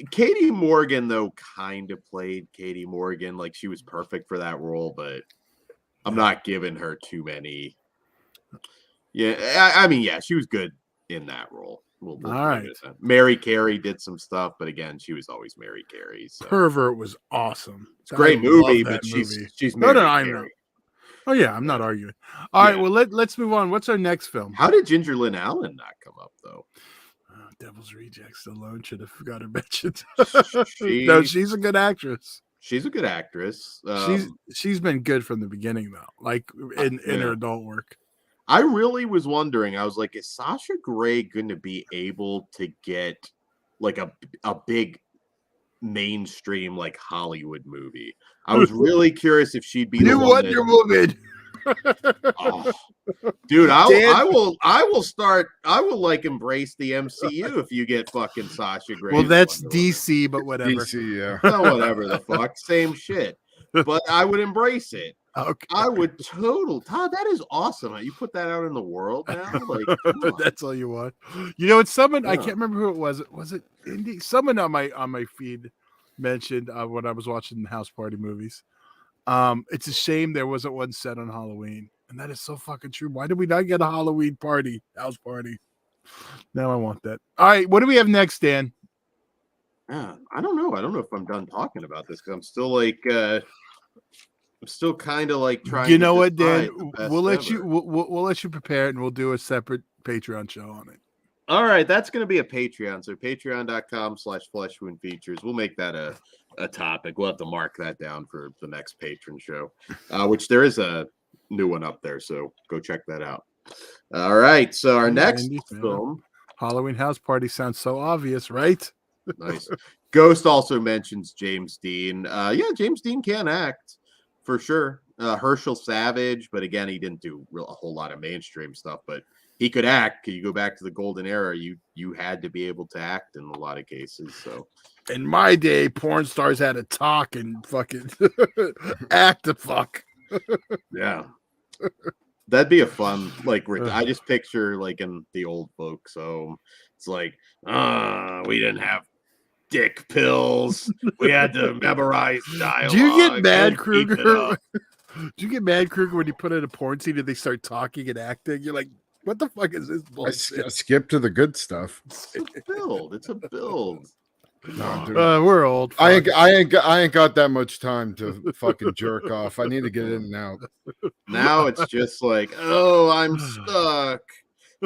Katie Morgan, though, kind of played Katie Morgan like she was perfect for that role, but I'm not giving her too many. Yeah, I mean, yeah, she was good in that role. We'll all right. Mary Carey did some stuff, but again, she was always Mary Carey. So. Pervert was awesome. It's a great movie, but she's Mary Carey. Oh yeah, I'm not arguing. All right, well let's move on. What's our next film? How did Ginger Lynn Allen not come up though? Devil's Rejects alone should have got her mentioned. No, she's a good actress. She's a good actress. She's been good from the beginning though, like in her adult work. I really was wondering. I was like, is Sasha Grey going to be able to get like a big mainstream like Hollywood movie? I was really curious if she'd be the Wonder Woman. Oh, dude, I will like embrace the MCU if you get fucking Sasha Grey. Well, that's DC, but whatever. DC, yeah. No, whatever the fuck, same shit. But I would embrace it. Okay. I would Todd, that is awesome. You put that out in the world now. Like, that's all you want. You know, it's someone I can't remember who it was. Was it Indy? Someone on my feed mentioned when I was watching the house party movies. It's a shame there wasn't one set on Halloween, and that is so fucking true. Why did we not get a Halloween house party? Now I want that. All right, what do we have next, Dan? I don't know. I don't know if I'm done talking about this because I'm still like, I'm still kind of like trying. You know what, Dan? We'll let you prepare it, and we'll do a separate Patreon show on it. All right, that's going to be a Patreon. So patreon.com/fleshwoundfeatures. We'll make that a topic. We'll have to mark that down for the next patron show, which there is a new one up there. So go check that out. All right. So our next film, Halloween House Party, sounds so obvious, right? Nice. Ghost also mentions James Dean. Yeah, James Dean can act for sure. Herschel Savage, but again, he didn't do a whole lot of mainstream stuff, but he could act. You go back to the golden era, you had to be able to act in a lot of cases. So in my day, porn stars had to talk and fucking act the fuck. Yeah. That'd be a fun, like, I just picture like in the old folks home. It's like, we didn't have dick pills. We had to memorize dialogue. Do you get mad, Kruger? Do you get mad, Kruger, when you put in a porn scene and they start talking and acting? You're like, what the fuck is this bullshit? I skip to the good stuff. It's a build. It's a build. No, we're old. I ain't got that much time to fucking jerk off. I need to get in and out. Now it's just like, oh, I'm stuck.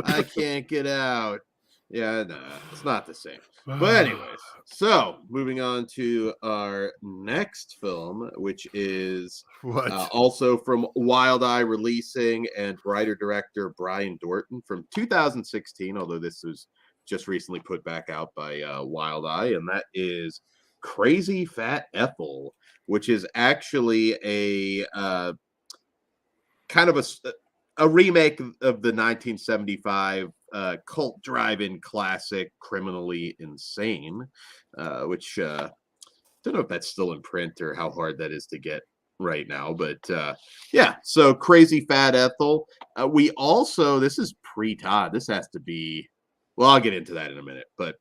I can't get out. Yeah, no, it's not the same. But anyways, so moving on to our next film, which is also from Wild Eye Releasing and writer-director Brian Dorton from 2016, although this was just recently put back out by Wild Eye, and that is Crazy Fat Ethel, which is actually a kind of a remake of the 1975 cult drive-in classic Criminally Insane, which don't know if that's still in print or how hard that is to get right now, but yeah, so Crazy Fat Ethel. We also, this is pre-Todd, this has to be, well, I'll get into that in a minute, but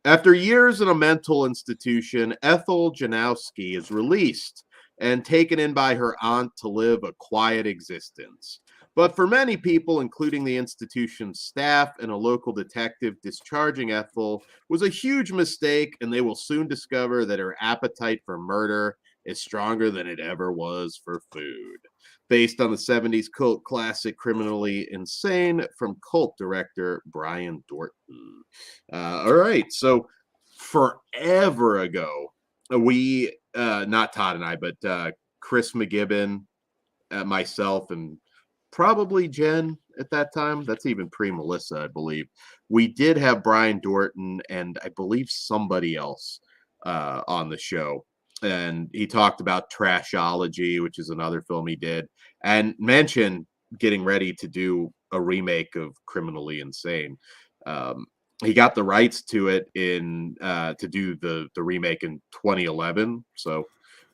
after years in a mental institution, Ethel Janowski is released and taken in by her aunt to live a quiet existence. But for many people, including the institution's staff and a local detective, discharging Ethel was a huge mistake, and they will soon discover that her appetite for murder is stronger than it ever was for food. Based on the 70s cult classic Criminally Insane from cult director Brian Dorton. All right, so forever ago, we, not Todd and I, but Chris McGibbon, myself, and probably Jen at that time. That's even pre-Melissa, I believe. We did have Brian Dorton and I believe somebody else on the show. And he talked about Trashology, which is another film he did, and mentioned getting ready to do a remake of Criminally Insane. He got the rights to it in to do the remake in 2011. So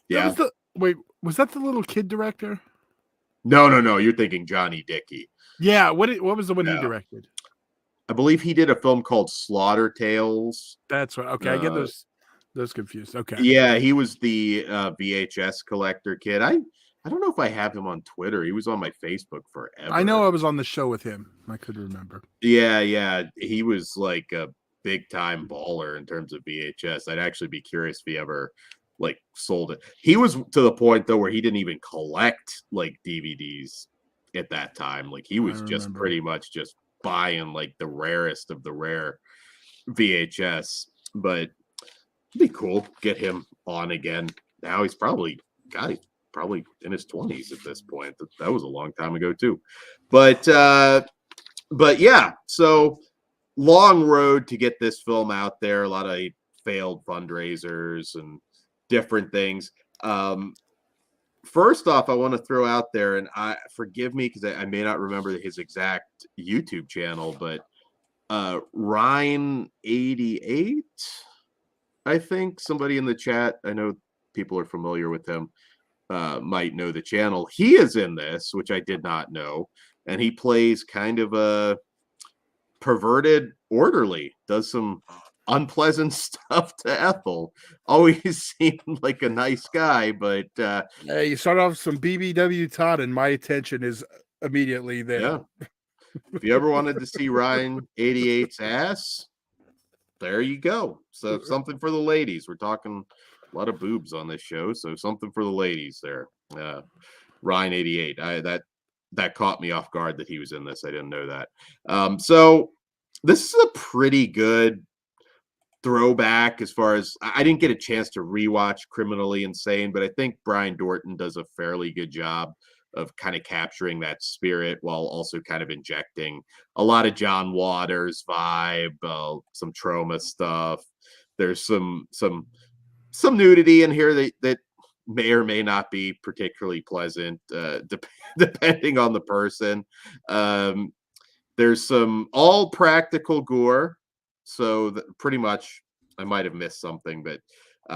yeah. Was that the little kid director? No. You're thinking Johnny Dickey. Yeah. What was the one he directed? I believe he did a film called Slaughter Tales. That's right. Okay, I get those confused. Okay. Yeah, he was the VHS collector kid. I don't know if I have him on Twitter. He was on my Facebook forever. I know I was on the show with him. I could remember. Yeah. He was like a big time baller in terms of VHS. I'd actually be curious if he ever like sold it. He was to the point though where he didn't even collect like DVDs at that time. Like he was just pretty much just buying like the rarest of the rare VHS. But it'd be cool get him on again. Now he's probably in his 20s at this point. That was a long time ago too. But yeah, so long road to get this film out there. A lot of failed fundraisers and different things. First off, I want to throw out there, and forgive me because I may not remember his exact YouTube channel, but Ryan88, I think somebody in the chat, I know people are familiar with him, might know the channel. He is in this, which I did not know, and he plays kind of a perverted orderly, does some unpleasant stuff to Ethel. Always seemed like a nice guy, but you start off some BBW Todd, and my attention is immediately there. Yeah. If you ever wanted to see Ryan 88's ass, there you go. So something for the ladies. We're talking a lot of boobs on this show, so something for the ladies there. Ryan 88. That caught me off guard that he was in this. I didn't know that. So this is a pretty good throwback as far as I didn't get a chance to rewatch Criminally Insane, but I think Brian Dorton does a fairly good job of kind of capturing that spirit while also kind of injecting a lot of John Waters vibe, some trauma stuff. There's some nudity in here that may or may not be particularly pleasant, depending on the person. There's some all practical gore. So pretty much, I might have missed something, but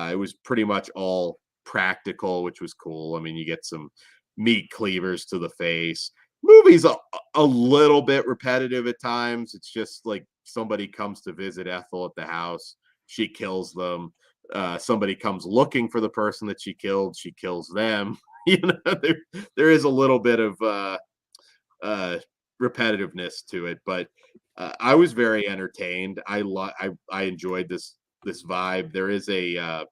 it was pretty much all practical, which was cool. I mean, you get some meat cleavers to the face. Movie's a little bit repetitive at times. It's just like somebody comes to visit Ethel at the house. She kills them. Somebody comes looking for the person that she killed. She kills them. You know, there is a little bit of repetitiveness to it, but I was very entertained. I enjoyed this vibe. There is a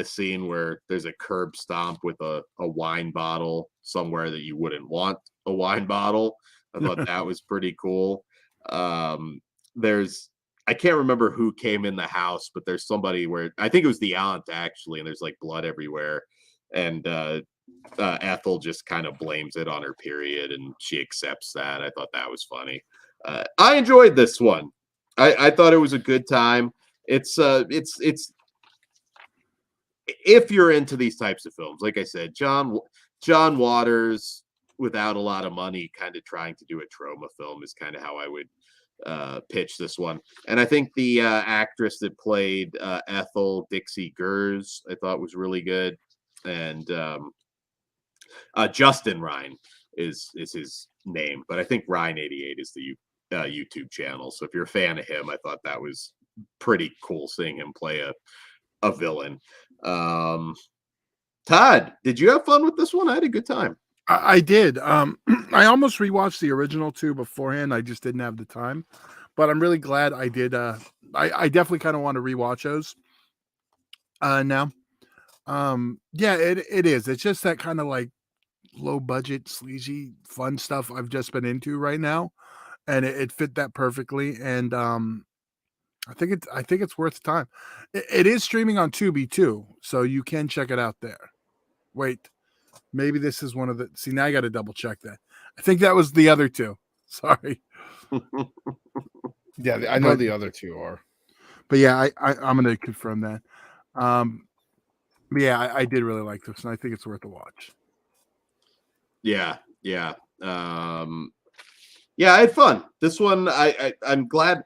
scene where there's a curb stomp with a wine bottle somewhere that you wouldn't want a wine bottle. I thought that was pretty cool. I can't remember who came in the house, but there's somebody where I think it was the aunt actually, and there's like blood everywhere. And Ethel just kind of blames it on her period, and she accepts that. I thought that was funny. I enjoyed this one. I thought it was a good time. It's if you're into these types of films, like I said, John Waters without a lot of money, kind of trying to do a trauma film is kind of how I would pitch this one. And I think the actress that played Ethel, Dixie Gers, I thought was really good. And Justin Ryan is his name, but I think Ryan88 is the YouTube channel. So if you're a fan of him, I thought that was pretty cool seeing him play a villain. Todd, did you have fun with this one? I had a good time. I did. I almost rewatched the original two beforehand. I just didn't have the time, but I'm really glad I did. I definitely kind of want to rewatch those now. Yeah, it is. It's just that kind of like low budget, sleazy, fun stuff I've just been into right now, and it fit that perfectly. And I think it's worth the time. It is streaming on Tubi too, so you can check it out there. Wait, maybe this is one of the. See, now I got to double check that. I think that was the other two. Sorry. Yeah, I know the other two are. But yeah, I'm going to confirm that. But yeah, I did really like this, and I think it's worth a watch. Yeah. Yeah, I had fun. This one, I'm glad.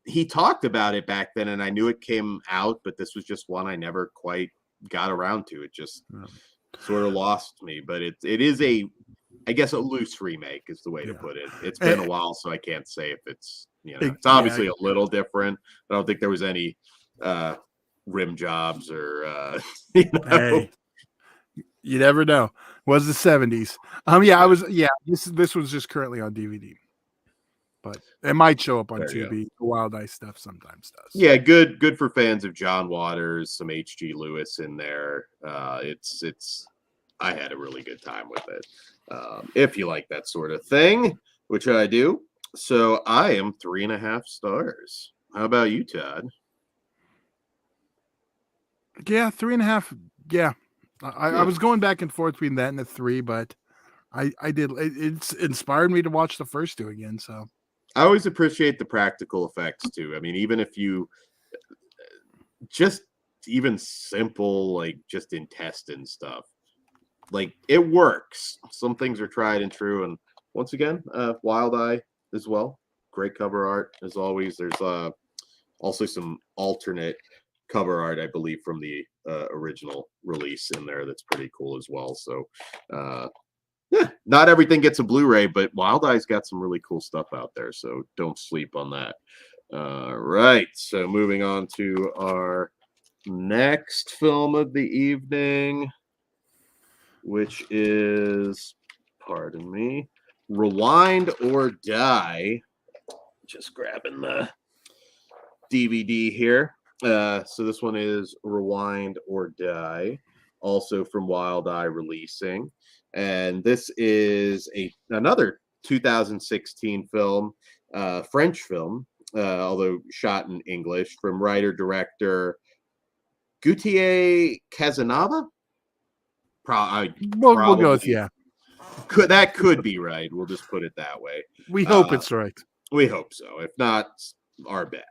He talked about it back then, and I knew it came out, but this was just one I never quite got around to. It just sort of lost me. But it is I guess a loose remake is the way to put it. It's been a while, so I can't say if it's it's obviously a little different. I don't think there was any rim jobs or Hey, you never know. Was the 70s? This was just currently on DVD, but it might show up on Tubi. Wild Eye stuff sometimes does. Yeah, good for fans of John Waters, some H.G. Lewis in there. It's I had a really good time with it. If you like that sort of thing, which I do. So I am 3.5 stars. How about you, Todd? Yeah, 3.5. Yeah. I was going back and forth between that and the 3, but I did. It's inspired me to watch the first 2 again. So I always appreciate the practical effects too. I mean, even if you just even simple, like just intestine stuff, like it works. Some things are tried and true. And once again, Wild Eye as well. Great cover art as always. There's also some alternate cover art, I believe, from the original release in there that's pretty cool as well. So yeah, not everything gets a Blu-ray, but Wild Eye's got some really cool stuff out there, so don't sleep on that. Right, so moving on to our next film of the evening, which is, pardon me, Rewind or Die. Just grabbing the DVD here. So this one is Rewind or Die, also from Wild Eye Releasing. And this is another 2016 film, French film, although shot in English, from writer-director Gautier Casanova. we'll go with yeah. That could be right. We'll just put it that way. We hope it's right. We hope so. If not, our bad.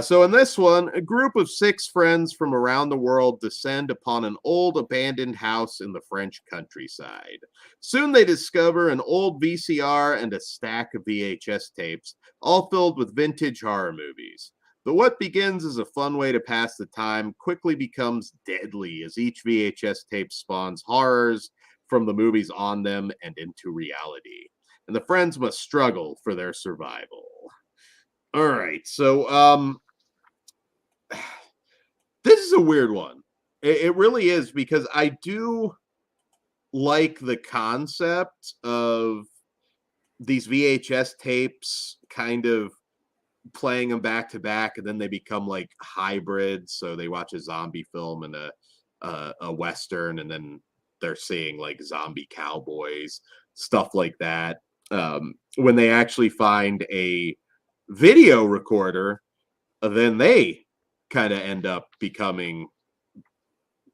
So in this one, a group of 6 friends from around the world descend upon an old abandoned house in the French countryside. Soon they discover an old VCR and a stack of VHS tapes, all filled with vintage horror movies. But what begins as a fun way to pass the time quickly becomes deadly as each VHS tape spawns horrors from the movies on them and into reality. And the friends must struggle for their survival. All right, so this is a weird one. It really is, because I do like the concept of these VHS tapes kind of playing them back to back, and then they become like hybrids. So they watch a zombie film and a Western, and then they're seeing like zombie cowboys, stuff like that. When they actually find a video recorder, then they kind of end up becoming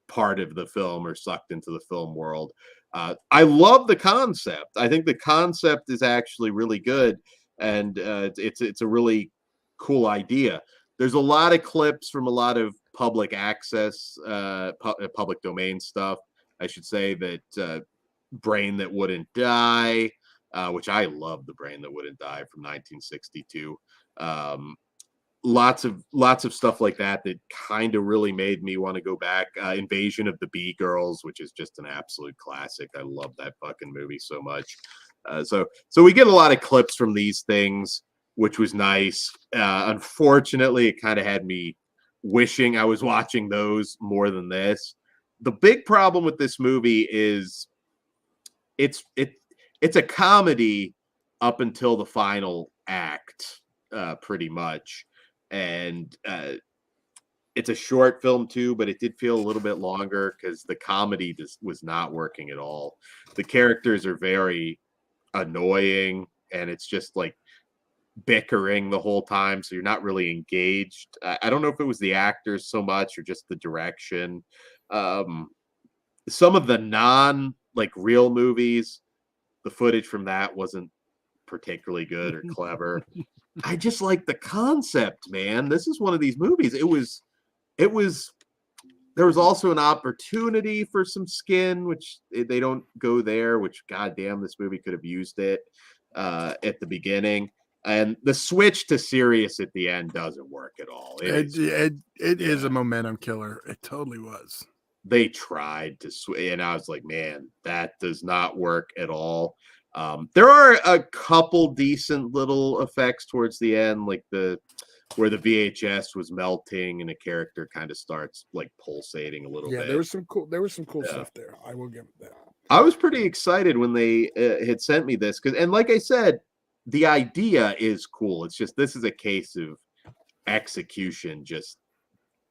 part of the film or sucked into the film world. I love the concept. I think the concept is actually really good, and it's a really cool idea. There's a lot of clips from a lot of public access, public domain stuff, I should say, that Brain That Wouldn't Die, which I love, the Brain That Wouldn't Die from 1962. Lots of stuff like that kind of really made me want to go back. Invasion of the Bee Girls, which is just an absolute classic. I love that fucking movie so much. So we get a lot of clips from these things, which was nice. Unfortunately, it kind of had me wishing I was watching those more than this. The big problem with this movie is it's a comedy up until the final act, pretty much. And it's a short film too, but it did feel a little bit longer because the comedy just was not working at all. The characters are very annoying, and it's just like bickering the whole time, so you're not really engaged. I don't know if it was the actors so much or just the direction. Some of the like real movies, the footage from that wasn't particularly good or clever. I just like the concept, man. This is one of these movies. It was there was also an opportunity for some skin, which they don't go there, which goddamn, this movie could have used it at the beginning. And the switch to serious at the end doesn't work at all. It is a momentum killer. It totally was. They tried to switch, and I was like, man, that does not work at all. There are a couple decent little effects towards the end, like where the VHS was melting and a character kind of starts like pulsating a little bit. There was some cool stuff there. I will give it that. I was pretty excited when they had sent me this and like I said, the idea is cool. It's just this is a case of execution just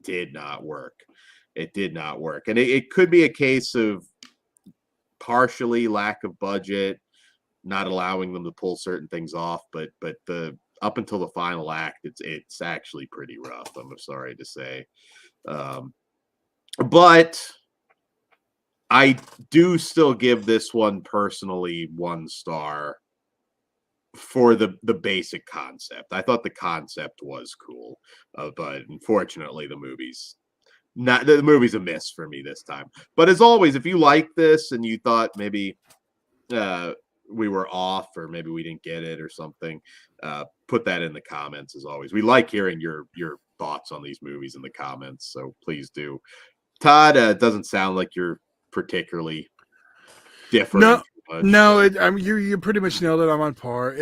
did not work. It did not work, and it could be a case of partially lack of budget, not allowing them to pull certain things off, but the up until the final act, it's actually pretty rough. I'm sorry to say, but I do still give this one personally 1 star for the basic concept. I thought the concept was cool, but unfortunately, the movie's a miss for me this time. But as always, if you like this and you thought maybe we were off or maybe we didn't get it or something, put that in the comments. As always, we like hearing your thoughts on these movies in the comments, so please do. Todd, doesn't sound like you're particularly different. No, you pretty much nailed it. I'm on par.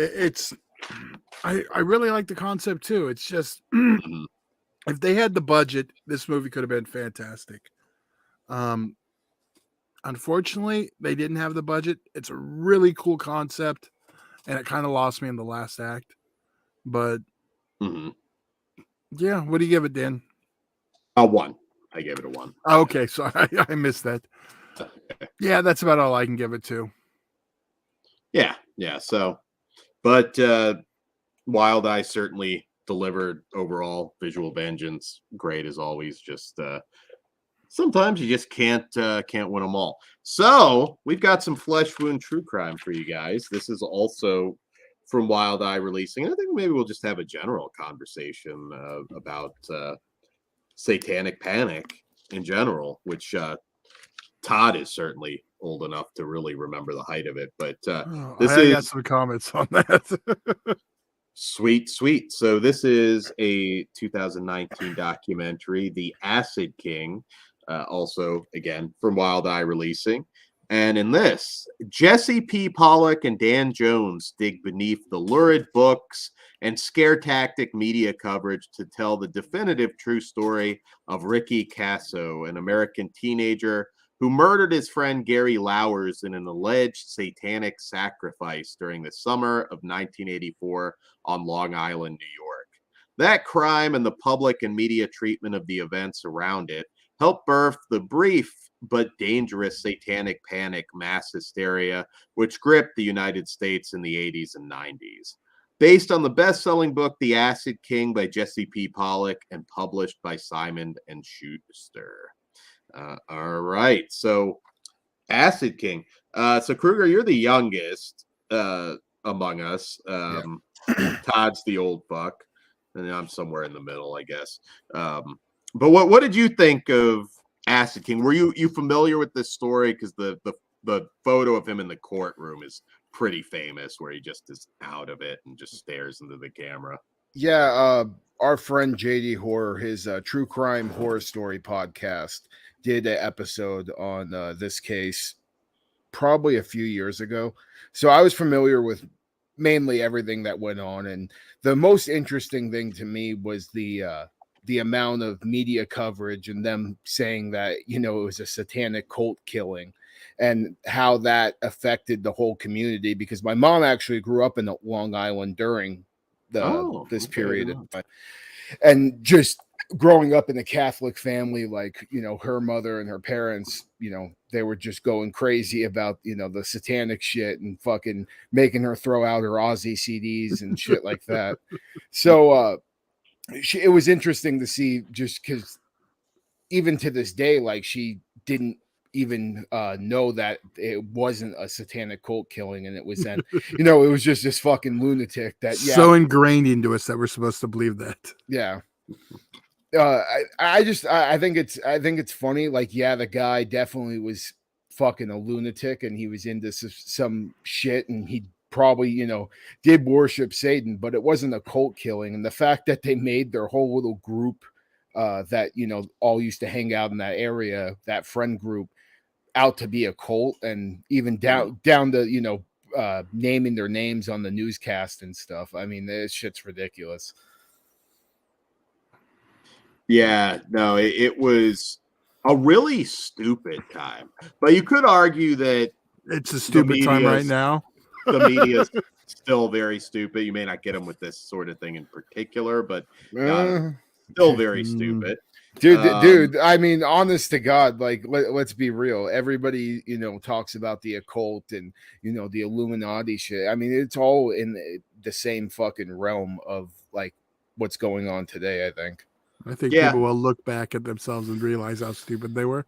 I really like the concept too. It's just if they had the budget, this movie could have been fantastic. Unfortunately, they didn't have the budget. It's a really cool concept, and it kind of lost me in the last act. But yeah, what do you give it, Dan? 1. I gave it a 1. Okay, so I missed that. Okay. Yeah, that's about all I can give it to. Yeah. So, but Wild Eye certainly delivered overall. Visual Vengeance, great as always. Just sometimes you just can't win them all. So we've got some Flesh Wound true crime for you guys. This is also from Wild Eye releasing. I think maybe we'll just have a general conversation about satanic panic in general, which Todd is certainly old enough to really remember the height of it. But I got some comments on that. Sweet. So this is a 2019 documentary, The Acid King, also, again, from Wild Eye releasing. And in this, Jesse P. Pollock and Dan Jones dig beneath the lurid books and scare tactic media coverage to tell the definitive true story of Ricky Casso, an American teenager who murdered his friend Gary Lowers in an alleged satanic sacrifice during the summer of 1984 on Long Island, New York. That crime and the public and media treatment of the events around it helped birth the brief but dangerous satanic panic mass hysteria which gripped the United States in the 80s and 90s. Based on the best-selling book The Acid King by Jesse P. Pollock and published by Simon & Schuster. All right, so Acid King. So Kruger, you're the youngest among us. Todd's the old fuck, and I'm somewhere in the middle, I guess. But what did you think of Acid King? Were you familiar with this story? Because the photo of him in the courtroom is pretty famous, where he just is out of it and just stares into the camera. Yeah, our friend JD Horror, his true crime horror story podcast, did an episode on this case probably a few years ago. So I was familiar with mainly everything that went on. And the most interesting thing to me was the amount of media coverage and them saying that, it was a satanic cult killing and how that affected the whole community. Because my mom actually grew up in Long Island during this period of time. And just growing up in a Catholic family, like, her mother and her parents, they were just going crazy about, the satanic shit and fucking making her throw out her Aussie CDs and shit like that. So it was interesting to see, just because even to this day, like, she didn't even know that it wasn't a satanic cult killing, and it was then, you know, it was just this fucking lunatic that so ingrained into us that we're supposed to believe that. Yeah. I think it's funny. Like, yeah, the guy definitely was fucking a lunatic, and he was into some shit, and he probably, you know, did worship Satan, but it wasn't a cult killing. And the fact that they made their whole little group that, you know, all used to hang out in that area, that friend group, out to be a cult, and even down to, you know, naming their names on the newscast and stuff. I mean, this shit's ridiculous. Yeah, no, it was a really stupid time, but you could argue that it's a stupid time right now. The media is still very stupid. You may not get them with this sort of thing in particular, but still very stupid. Dude, I mean, honest to God, like, let's be real. Everybody, you know, talks about the occult and, you know, the Illuminati shit. I mean, it's all in the same fucking realm of, like, what's going on today, I think. I think people will look back at themselves and realize how stupid they were.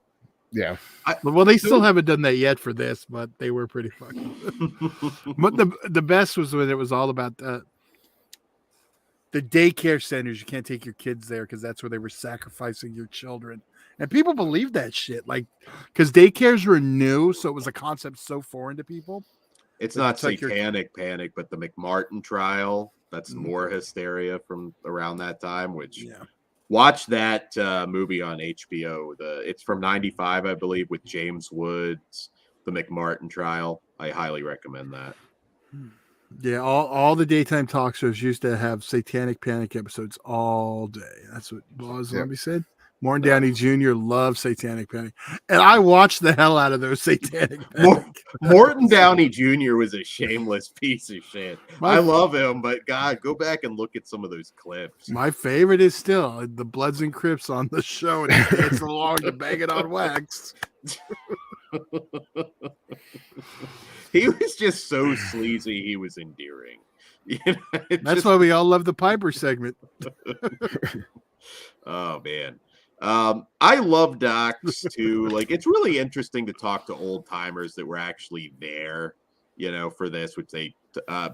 Yeah. Well, they still haven't done that yet for this, but they were pretty fucking. But the best was when it was all about the daycare centers. You can't take your kids there because that's where they were sacrificing your children. And people believed that shit. Like, because daycares were new, so it was a concept so foreign to people. It's not satanic panic, but the McMartin trial. That's more hysteria from around that time, which... Yeah. Watch that movie on HBO. It's from '95, I believe, with James Woods, the McMartin trial. I highly recommend that. Yeah, all the daytime talk shows used to have satanic panic episodes all day. That's what Buzz Zombie said. Morton Downey Jr. loves satanic panic, and I watched the hell out of those satanic panic. Morton Downey Jr. was a shameless piece of shit. I love him, but God, go back and look at some of those clips. My favorite is still the Bloods and Crips on the show, and he dance along to Bang It on Wax. He was just so sleazy. He was endearing. You know, that's why we all love the Piper segment. Oh man. I love docs too. Like, it's really interesting to talk to old timers that were actually there, you know, for this, which they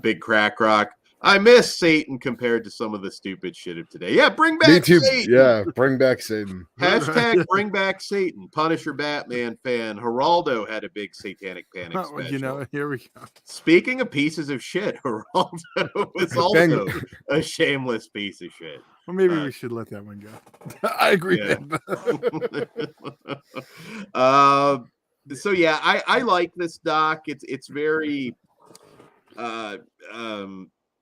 Big Crack Rock. I miss Satan compared to some of the stupid shit of today. Yeah, bring back Satan. Yeah, bring back Satan. Hashtag bring back Satan. Punisher Batman fan. Geraldo had a big satanic panic special. You know, here we go. Speaking of pieces of shit, Geraldo was also a shameless piece of shit. Well, maybe we should let that one go. I agree. Yeah. So yeah, I like this doc. It's very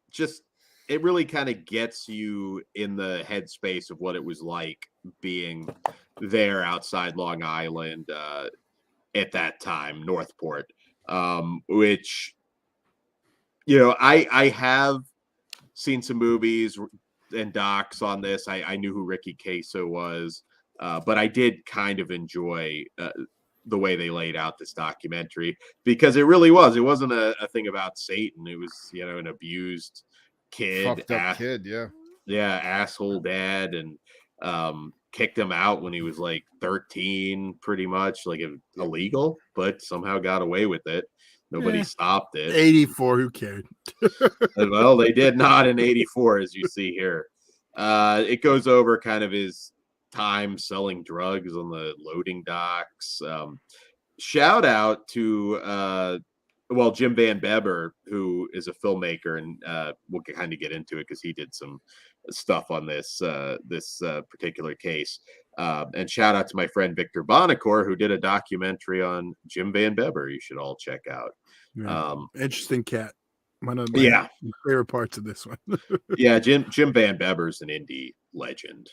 just, it really kind of gets you in the headspace of what it was like being there outside Long Island at that time, Northport, which, you know, I have seen some movies and docs on this. I knew who Ricky Queso was, but I did kind of enjoy the way they laid out this documentary, because it really was. It wasn't a thing about Satan. It was, you know, an abused kid, fucked up kid, asshole dad, and kicked him out when he was like 13, pretty much, like illegal, but somehow got away with it. Nobody stopped it. 84, who cared? Well, they did not in 84, as you see here. It goes over kind of his time selling drugs on the loading docks. Shout out to Jim Van Beber, who is a filmmaker, and we'll kind of get into it because he did some stuff on this particular case. And shout out to my friend Victor Bonacore, who did a documentary on Jim Van Beber. You should all check out. Yeah. Interesting cat. One of my favorite parts of this one. Yeah, Jim Van Beber's an indie legend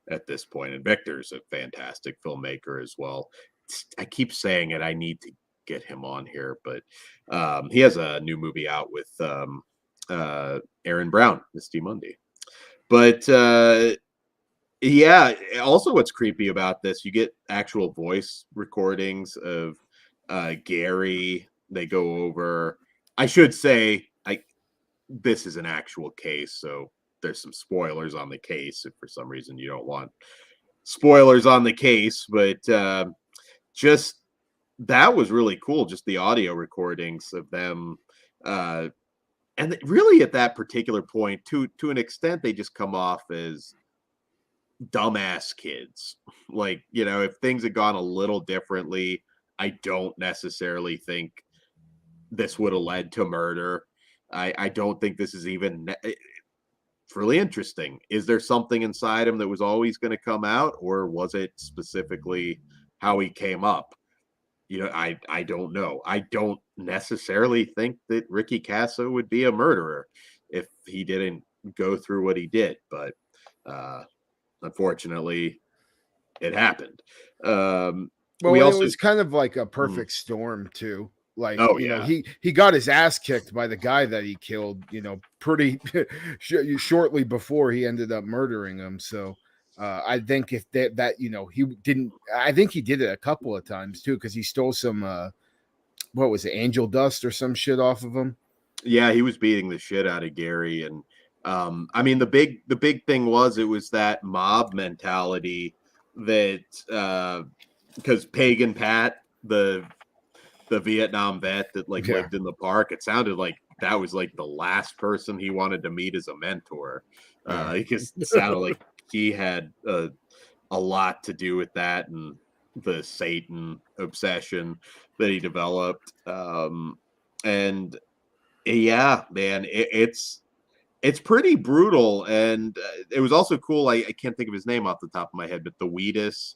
at this point, and Victor's a fantastic filmmaker as well. I keep saying it. I need to get him on here, but he has a new movie out with Aaron Brown, Misty Monday. But yeah, also what's creepy about this, you get actual voice recordings of Gary. They go over, I should say, this is an actual case, so there's some spoilers on the case if for some reason you don't want spoilers on the case, but just that was really cool. Just the audio recordings of them. And really at that particular point, to an extent, they just come off as dumbass kids. Like, you know, if things had gone a little differently, I don't necessarily think this would have led to murder. I don't think this is even it's really interesting. Is there something inside him that was always going to come out, or was it specifically how he came up? You know, I don't know. I don't necessarily think that Ricky Kasso would be a murderer if he didn't go through what he did, but unfortunately, it happened. Well, We also it was kind of like a perfect storm too. Like, Oh, you know, yeah. he got his ass kicked by the guy that he killed, you know, pretty shortly before he ended up murdering him. So I think if that you know, he didn't, I think he did it a couple of times too, because he stole some what was it, angel dust or some shit off of him. Yeah, he was beating the shit out of Gary, and I mean the big thing was it was that mob mentality that because Pagan Pat, the Vietnam vet that like Yeah. lived in the park, it sounded like that was like the last person he wanted to meet as a mentor. Yeah. Because it sounded like he had a lot to do with that and the Satan obsession that he developed. And yeah, man, it's pretty brutal, and it was also cool. I can't think of his name off the top of my head, but the Wheatus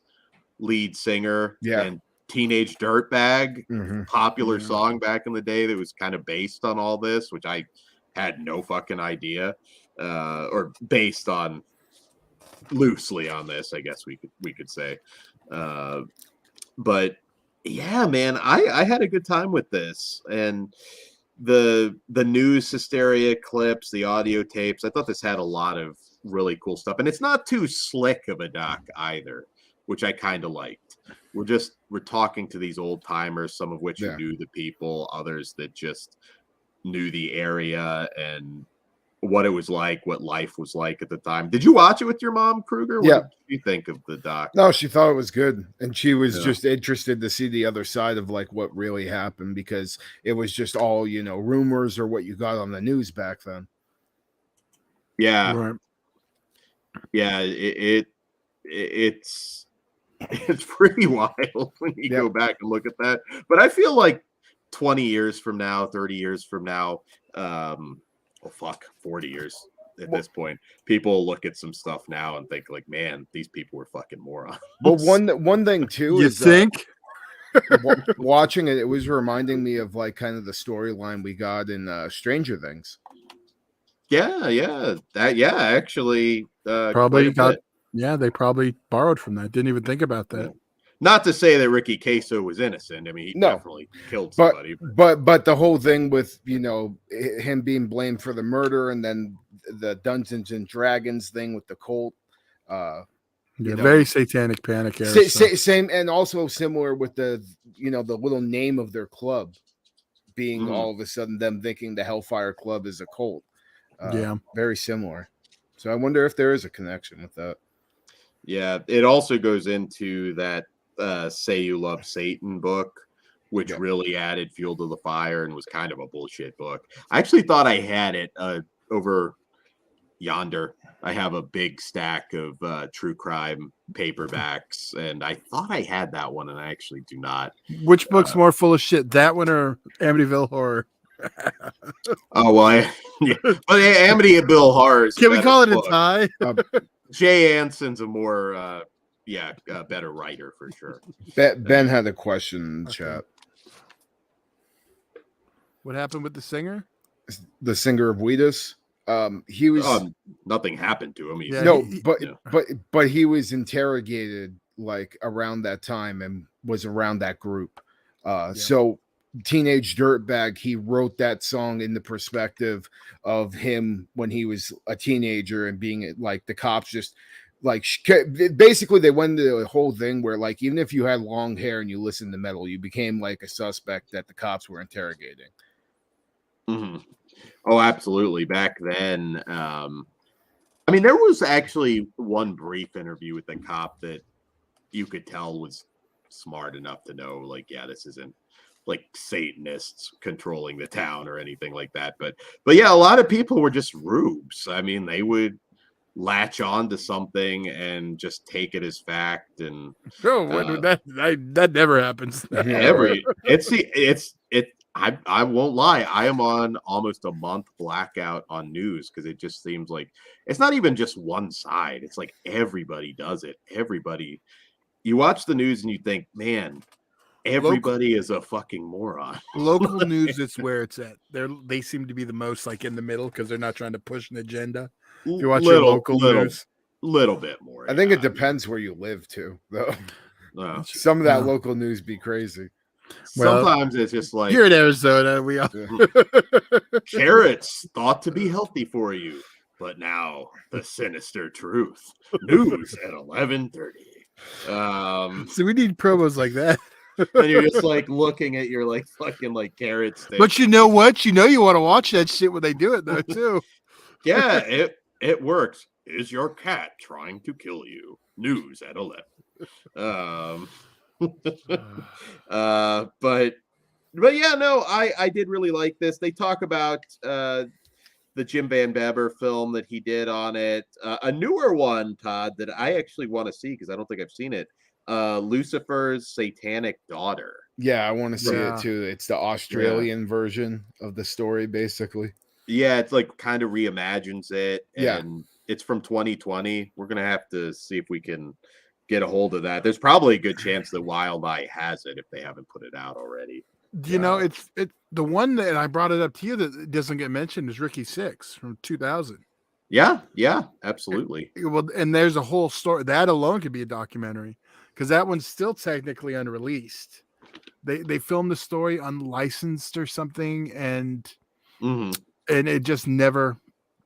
lead singer Yeah. and Teenage Dirtbag, Mhm. popular Yeah. song back in the day that was kind of based on all this, which I had no fucking idea, or based on loosely on this, I guess we could say. But yeah, man, I had a good time with this, and the news hysteria clips, the audio tapes. I thought this had a lot of really cool stuff, and it's not too slick of a doc either, which I kind of liked. We're talking to these old timers, some of which who Yeah. knew the people, others that just knew the area and what it was like, what life was like at the time. Did you watch it with your mom, Kruger? What Yeah. did you think of the doc? No, she thought it was good, and she was Yeah. just interested to see the other side of like what really happened, because it was just all, you know, rumors or what you got on the news back then. Yeah, Right. yeah, it's pretty wild when you Yep. go back and look at that. But I feel like 20 years from now, 30 years from now, oh fuck, 40 years at this point, people look at some stuff now and think like, man, these people were fucking morons. But one thing too You is think? watching it, it was reminding me of like kind of the storyline we got in Stranger Things. Yeah, actually, Probably quite a got. bit. Yeah, they probably borrowed from that. Didn't even think about that. Yeah. Not to say that Ricky Kasso was innocent. I mean, he No. definitely killed But somebody. but the whole thing with, you know, him being blamed for the murder, and then the Dungeons and Dragons thing with the cult. Yeah, You know, very satanic panic era. stuff. Same, and also similar with the, you know, the little name of their club being Mhm. all of a sudden them thinking the Hellfire Club is a cult. Yeah. Very similar. So I wonder if there is a connection with that. Yeah, it also goes into that Say You Love Satan book, which Yeah. really added fuel to the fire and was kind of a bullshit book. I actually thought I had it over yonder. I have a big stack of true crime paperbacks, and I thought I had that one, and I actually do not. Which book's more full of shit, that one or Amityville Horror? Oh, well, yeah. But Amityville Horror is a Can we better call it a book. tie? Jay Anson's a more, better writer for sure. Ben had a question in the chat. What happened with the singer? The singer of Wheatus. He was Nothing happened to him. He's, Yeah, no, he- but he was interrogated like around that time and was around that group. So Teenage Dirtbag, he wrote that song in the perspective of him when he was a teenager and being like the cops just like basically they went into a whole thing where like even if you had long hair and you listened to metal, you became like a suspect that the cops were interrogating. Mm-hmm. Oh, absolutely. Back then, I mean, there was actually one brief interview with the cop that you could tell was smart enough to know, like, yeah, this isn't like Satanists controlling the town or anything like that. But yeah, a lot of people were just rubes. I mean, they would latch on to something and just take it as fact. And that never happens. I won't lie, I am on almost a month blackout on news because it just seems like it's not even just one side. It's like everybody does it. Everybody, you watch the news and you think, man, everybody is a fucking moron. Local news, it's where it's at. They seem to be the most like in the middle because they're not trying to push an agenda. If you watch your local news, little bit more. I think it depends where you live too, though. Some of that local news be crazy. Sometimes it's just like here in Arizona, we are carrots thought to be healthy for you, but now the sinister truth. News at 11:30. So we need promos like that. And you're just like looking at your like fucking like carrot stick. But you know what? You know you want to watch that shit when they do it though too. Yeah, it works. Is your cat trying to kill you? News at 11. But yeah, no, I did really like this. They talk about the Jim Van Beber film that he did on it. A newer one, Todd, that I actually want to see because I don't think I've seen it. Lucifer's Satanic Daughter. Yeah, I want to see it too. It's the Australian version of the story, basically. Yeah, it's like kind of reimagines it. And it's from 2020. We're gonna have to see if we can get a hold of that. There's probably a good chance that Wild Eye has it if they haven't put it out already. You know, it's the one that I brought it up to you that doesn't get mentioned is Ricky Six from 2000. Yeah, absolutely. Well, and there's a whole story that alone could be a documentary because that one's still technically unreleased. They filmed the story unlicensed or something, and it just never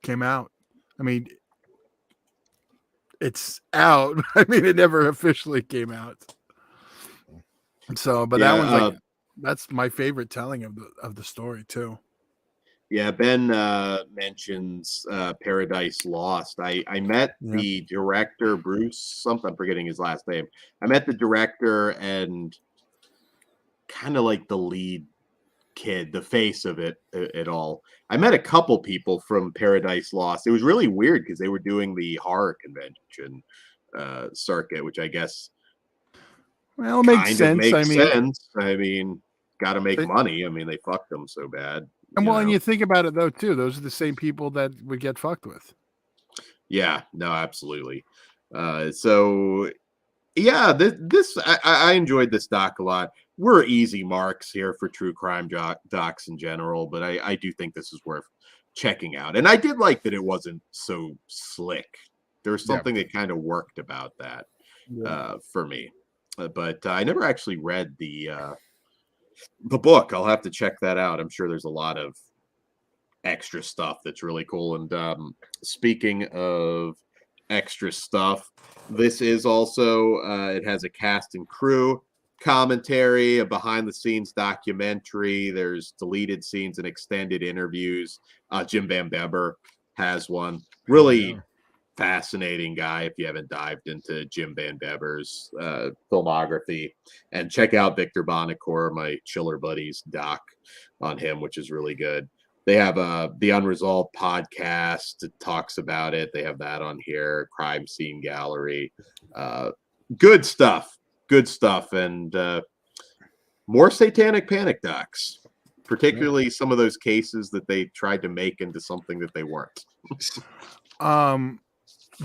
came out. I mean, it's out. I mean, it never officially came out. So, but that one's like that's my favorite telling of the story too. Yeah, Ben mentions Paradise Lost. I met the director, Bruce something. I'm forgetting his last name. I met the director and kind of like the lead kid, the face of it all. I met a couple people from Paradise Lost. It was really weird because they were doing the horror convention circuit, which I guess makes sense. I mean, got to make money. I mean, they fucked them so bad. And you think about it though too, those are the same people that would get fucked with. Yeah, no, absolutely. So yeah, this I enjoyed this doc a lot. We're easy marks here for true crime docs in general, but I do think this is worth checking out. And I did like that it wasn't so slick. There was something that kind of worked about that for me. But I never actually read the book. I'll have to check that out. I'm sure there's a lot of extra stuff that's really cool. And speaking of extra stuff, this is also it has a cast and crew commentary, a behind the scenes documentary. There's deleted scenes and extended interviews. Jim Van Beber has one. Really fascinating guy if you haven't dived into Jim Van Beber's filmography. And check out Victor Bonacore, my Chiller Buddies doc on him, which is really good. They have the Unresolved podcast that talks about it. They have that on here. Crime Scene Gallery. Good stuff. And more Satanic Panic docs, particularly some of those cases that they tried to make into something that they weren't.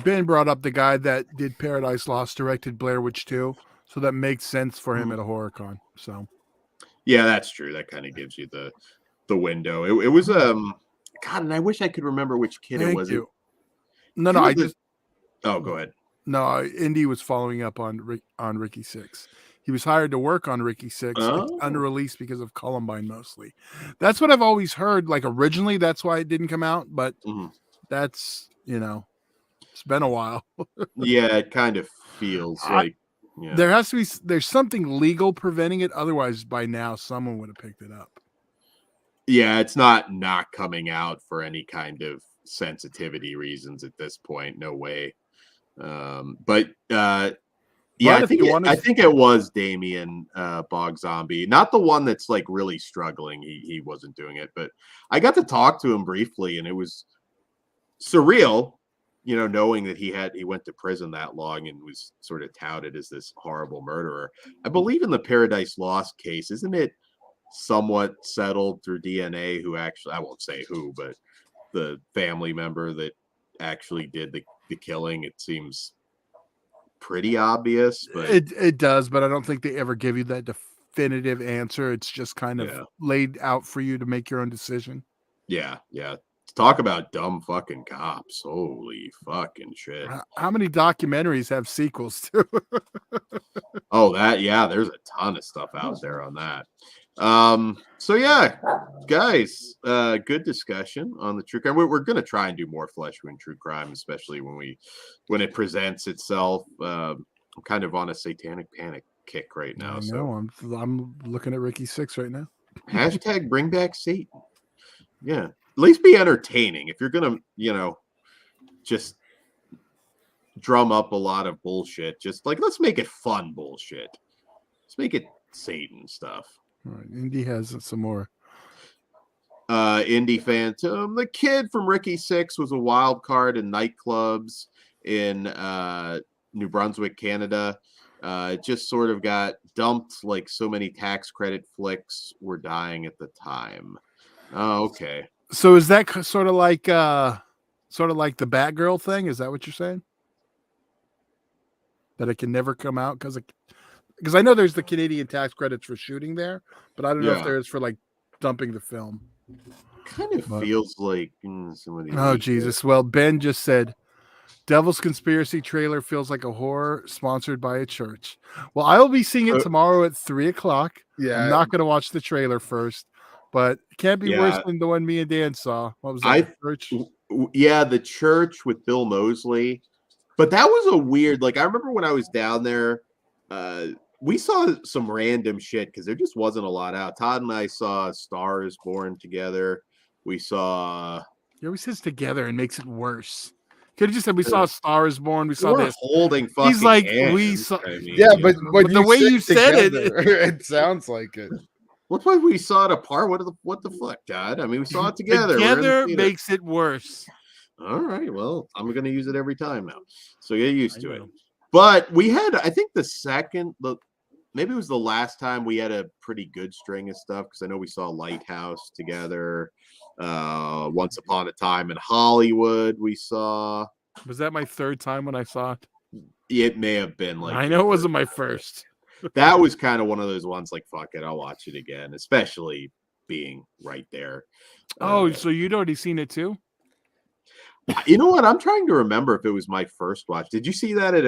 Ben brought up the guy that did Paradise Lost, directed Blair Witch 2, so that makes sense for him at a horror con. So, yeah, that's true. That kind of gives you the window. It was God, and I wish I could remember which kid it was. Oh, go ahead. No, Indy was following up on Ricky Six. He was hired to work on Ricky Six. It's unreleased because of Columbine mostly. That's what I've always heard. Like originally, that's why it didn't come out, but that's it's been a while. Yeah, it kind of feels like there's something legal preventing it. Otherwise, by now, someone would have picked it up. Yeah, it's not coming out for any kind of sensitivity reasons at this point. No way. But Yeah, But if you want I to, think it was Damien Bog Zombie, not the one that's like really struggling. He wasn't doing it, but I got to talk to him briefly, and it was surreal, knowing that he went to prison that long and was sort of touted as this horrible murderer. I believe in the Paradise Lost case, isn't it somewhat settled through DNA who actually, I won't say who, but the family member that actually did the killing? It seems pretty obvious, but it does, but I don't think they ever give you that definitive answer. It's just kind of laid out for you to make your own decision. Yeah. Talk about dumb fucking cops. Holy fucking shit. How many documentaries have sequels to? Oh, there's a ton of stuff out there on that. So yeah, guys, good discussion on the true crime. We're gonna try and do more flesh wound true crime, especially when it presents itself. I'm kind of on a satanic panic kick right now. So I'm looking at Ricky Six right now. Hashtag bring back Satan. Yeah. At least be entertaining. If you're gonna, just drum up a lot of bullshit, just like let's make it fun bullshit. Let's make it Satan stuff. All right, Indy has some more. Indie Phantom. The kid from Ricky Six was a wild card in nightclubs in New Brunswick, Canada. It just sort of got dumped like so many tax credit flicks were dying at the time. Oh, okay. So is that sort of like the Batgirl thing? Is that what you're saying? That it can never come out because I know there's the Canadian tax credits for shooting there, but I don't know if there's for like dumping the film. Kind of feels like some of these. Oh Jesus! Well, Ben just said, "Devil's Conspiracy trailer feels like a horror sponsored by a church." Well, I will be seeing it tomorrow at 3:00. Yeah, I'm not going to watch the trailer first. But it can't be worse than the one me and Dan saw. What was that? Church? Yeah, The Church with Bill Moseley. But that was a weird, like, I remember when I was down there, we saw some random shit because there just wasn't a lot out. Todd and I saw Star is Born together. We saw... He always says together and makes it worse. Could have just said we saw Star is Born. We saw this. Holding fucking He's like, hands, we saw... I mean, yeah, but the way you said it, it sounds like it. What was we saw it apart? What the fuck, Todd? I mean, we saw it together. Together makes it worse. All right. Well, I'm going to use it every time now. So get used to it. But we had, I think maybe it was the last time we had a pretty good string of stuff because I know we saw Lighthouse together. Once Upon a Time in Hollywood, we saw. Was that my third time when I saw it? It may have been like. I know it wasn't my first. That was kind of one of those ones like, fuck it, I'll watch it again, especially being right there. Oh, so you'd already seen it too? You know what? I'm trying to remember if it was my first watch. Did you see that at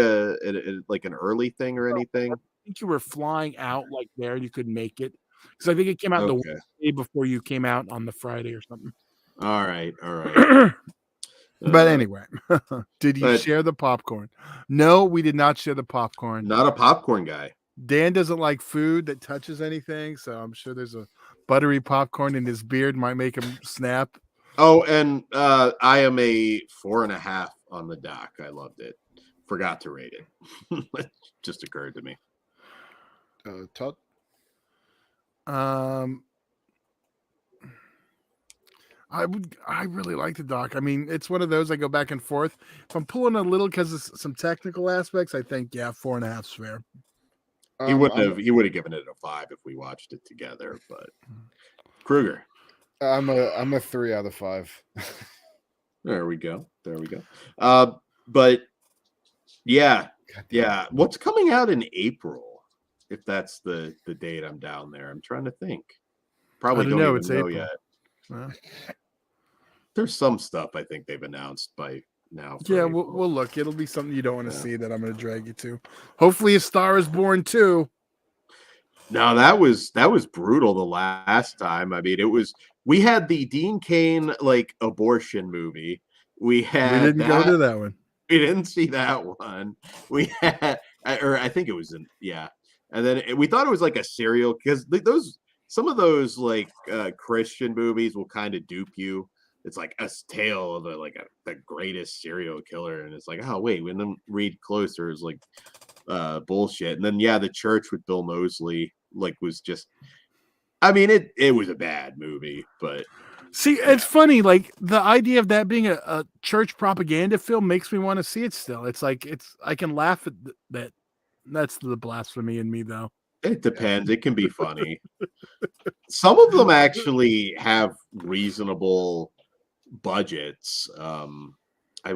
like an early thing or anything? I think you were flying out like there and you couldn't make it. Because I think it came out the Wednesday before you came out on the Friday or something. All right. But anyway, did you share the popcorn? No, we did not share the popcorn. Not a popcorn guy. Dan doesn't like food that touches anything, so I'm sure there's a buttery popcorn in his beard might make him snap. Oh, and I am a 4.5 on the dock. I loved it. Forgot to rate it. It just occurred to me. Todd? I really like the doc. I mean, it's one of those I go back and forth. If I'm pulling a little because of some technical aspects, I think 4.5's fair. He would have given it a 5 if we watched it together, but Kruger. I'm a 3 out of 5. There we go. But yeah. What's coming out in April? If that's the date I'm down there, I'm trying to think. Probably don't even know yet. Well, there's some stuff I think they've announced by now. Yeah, we'll look. It'll be something you don't want to see that I'm going to drag you to. Hopefully, A Star is Born too. No, that was brutal the last time. I mean, we had the Dean Cain like abortion movie. We didn't go to that one. We didn't see that one. We had, or I think it was and then we thought it was like a serial because some of those like Christian movies will kind of dupe you. It's like a tale of the greatest serial killer, and it's like, oh wait, when then read closer, it's like bullshit. And then The Church with Bill Moseley was just, I mean, it was a bad movie, but see, it's funny, like the idea of that being a church propaganda film makes me want to see it still. It's like I can laugh at that. That's the blasphemy in me, though. it depends. It can be funny. Some of them actually have reasonable budgets. I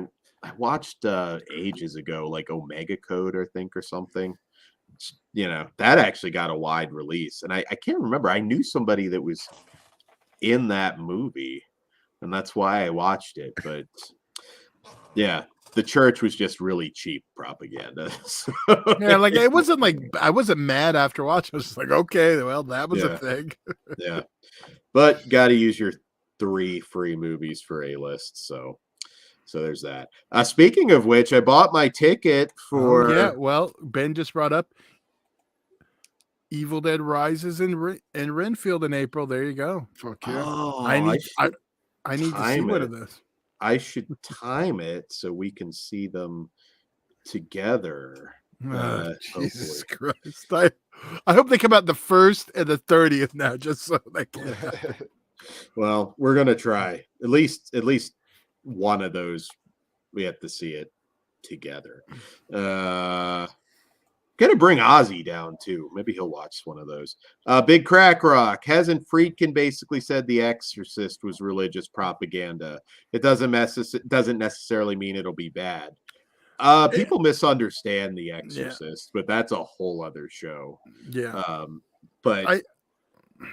watched ages ago, like Omega Code, I think, or something. That actually got a wide release, and I can't remember. I knew somebody that was in that movie, and that's why I watched it. But yeah, The Church was just really cheap propaganda. So, yeah, like it wasn't like I wasn't mad after watching. I was just like, okay, well, that was a thing. Yeah, but got to use your 3 free movies for A-list. So there's that. Speaking of which, I bought my ticket for. Yeah, well, Ben just brought up Evil Dead Rises in Renfield in April. There you go. Fuck yeah. Oh, I need to see one of this. I should time it so we can see them together. Jesus Christ. I hope they come out the 1st and the 30th now, just so they can. Well, we're gonna try. At least one of those. We have to see it together. Gonna bring Ozzy down too. Maybe he'll watch one of those. Big Crack Rock. Hasn't Friedkin basically said The Exorcist was religious propaganda? It doesn't necessarily mean it'll be bad. People misunderstand The Exorcist, but that's a whole other show. Yeah.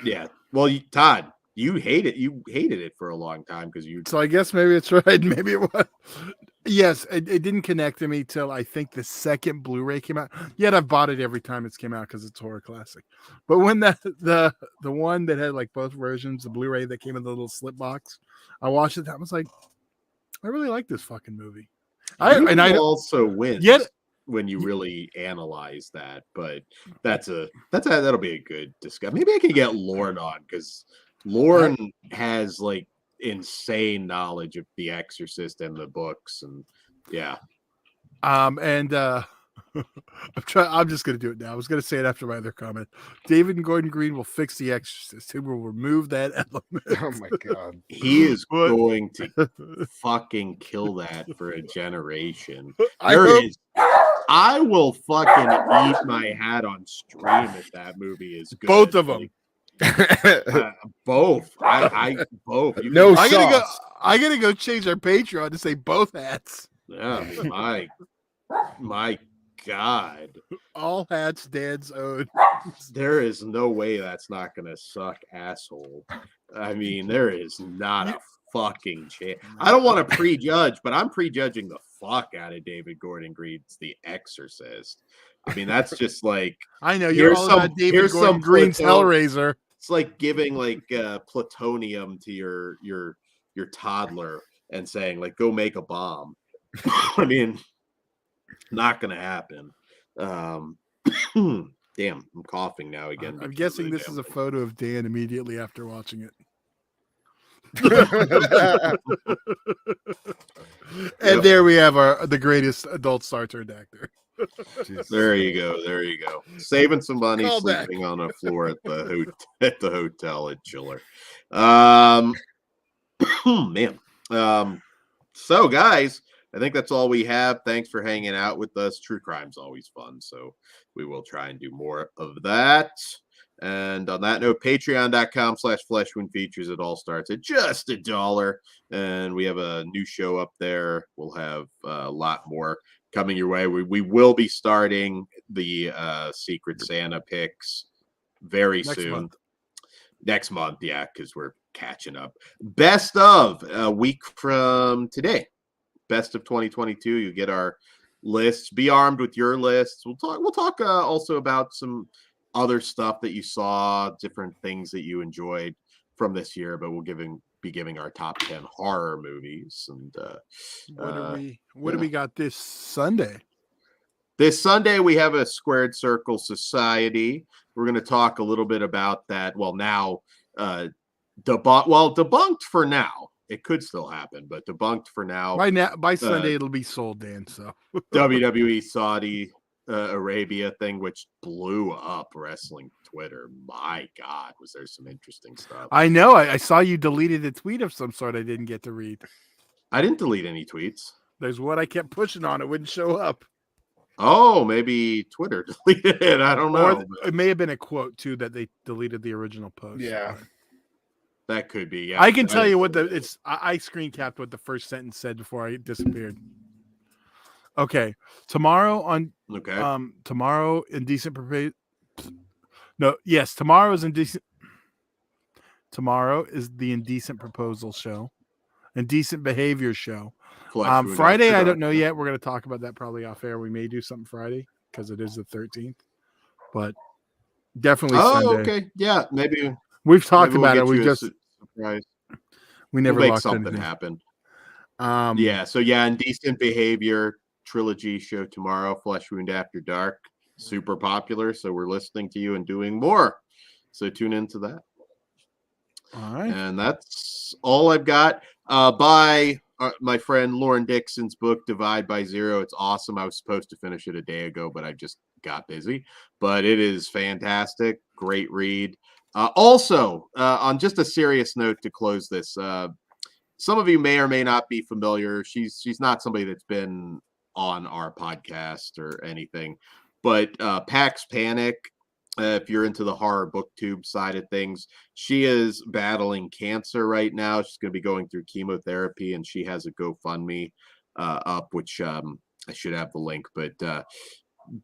Yeah. Well, Todd, you hated it for a long time because you. So I guess maybe it's right. Maybe it was. Yes, it didn't connect to me till I think the second Blu-ray came out. Yet I've bought it every time it's came out because it's a horror classic. But when the one that had like both versions, the Blu-ray that came in the little slip box, I watched it. I was like, I really like this fucking movie. I also win when you really analyze that. But that'll be a good discussion. Maybe I can get Lauren on because Lauren has like insane knowledge of The Exorcist and the books, and I'm just gonna do it now. I was gonna say it after my other comment. David and Gordon Green will fix The Exorcist. He will remove that element. Oh my god, he is going to fucking kill that for a generation. I will fucking eat my hat on stream if that movie is good. Both of them. Both. Both. I gotta go change our Patreon to say both hats. Yeah, my God. All hats Dad's own. There is no way that's not gonna suck, asshole. I mean, there is not a fucking chance. I don't want to prejudge, but I'm prejudging the fuck out of David Gordon Green's The Exorcist. I mean, that's just like I know you're all about David Gordon Green's Hellraiser. It's like giving like plutonium to your toddler and saying like go make a bomb. I mean, not gonna happen. Damn, I'm coughing now again. I'm guessing this is a photo of Dan immediately after watching it. And there we have the greatest adult Star Trek actor. There you go. Saving some money, sleeping on a floor at the hotel at Chiller. Man. So guys, I think that's all we have. Thanks for hanging out with us. True crime's always fun, so we will try and do more of that. And on that note, patreon.com/fleshwound features. It all starts at just $1. And we have a new show up there. We'll have a lot more coming your way. We will be starting the Secret Santa picks very soon. Next month, yeah, because we're catching up. Best of a week from today. Best of 2022. You get our lists. Be armed with your lists. We'll talk also about some other stuff that you saw, different things that you enjoyed from this year, but we'll be giving our top 10 horror movies. And what do we got this Sunday? This Sunday we have a Squared Circle Society. We're going to talk a little bit about that. Well, now debunked for now. It could still happen, but debunked for now. By Sunday it'll be sold, Dan. So WWE Saudi Arabia thing, which blew up wrestling Twitter. My God, was there some interesting stuff? I know. I saw you deleted a tweet of some sort I didn't get to read. I didn't delete any tweets. There's one I kept pushing on. It wouldn't show up. Oh, maybe Twitter deleted it. I don't know. Or it may have been a quote, too, that they deleted the original post. Yeah. That could be. Yeah, I can tell you what I screen capped what the first sentence said before I disappeared. Okay. Tomorrow Indecent Proposal. No, yes, tomorrow is Indecent. Tomorrow is the Indecent Proposal show. Indecent Behavior show. Friday, I don't know yet. We're going to talk about that probably off air. We may do something Friday because it is the 13th. But definitely Sunday. Okay. Yeah, maybe. We've talked about it. We just surprise. We never make locked something anything. happen. Yeah. So Indecent Behavior trilogy show tomorrow. Flesh Wound After Dark, super popular. So we're listening to you and doing more. So tune into that. All right. And that's all I've got. Buy my friend Lauren Dixon's book, Divide by Zero. It's awesome. I was supposed to finish it a day ago, but I just got busy. But it is fantastic. Great read. Also, on just a serious note to close this, some of you may or may not be familiar. She's not somebody that's been on our podcast or anything, but Pax Panic, if you're into the horror booktube side of things, she is battling cancer right now. She's going to be going through chemotherapy, and she has a GoFundMe up, which I should have the link, but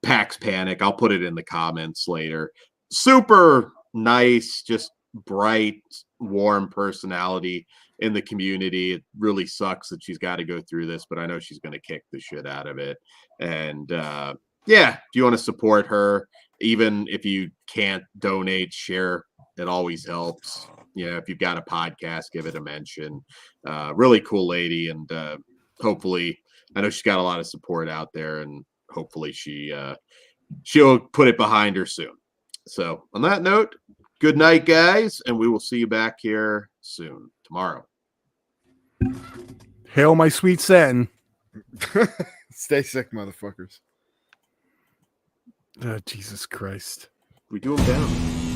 Pax Panic, I'll put it in the comments later. Super nice, just bright, warm personality in the community. It really sucks that she's got to go through this, but I know she's going to kick the shit out of it. And if you want to support her, even if you can't donate, share. It always helps. If you've got a podcast, give it a mention. Really cool lady, and hopefully, I know she's got a lot of support out there, and hopefully she'll put it behind her soon. So on that note, good night, guys, and we will see you back here soon tomorrow. Hail my sweet satin. Stay sick, motherfuckers. Oh, Jesus Christ. We do them down.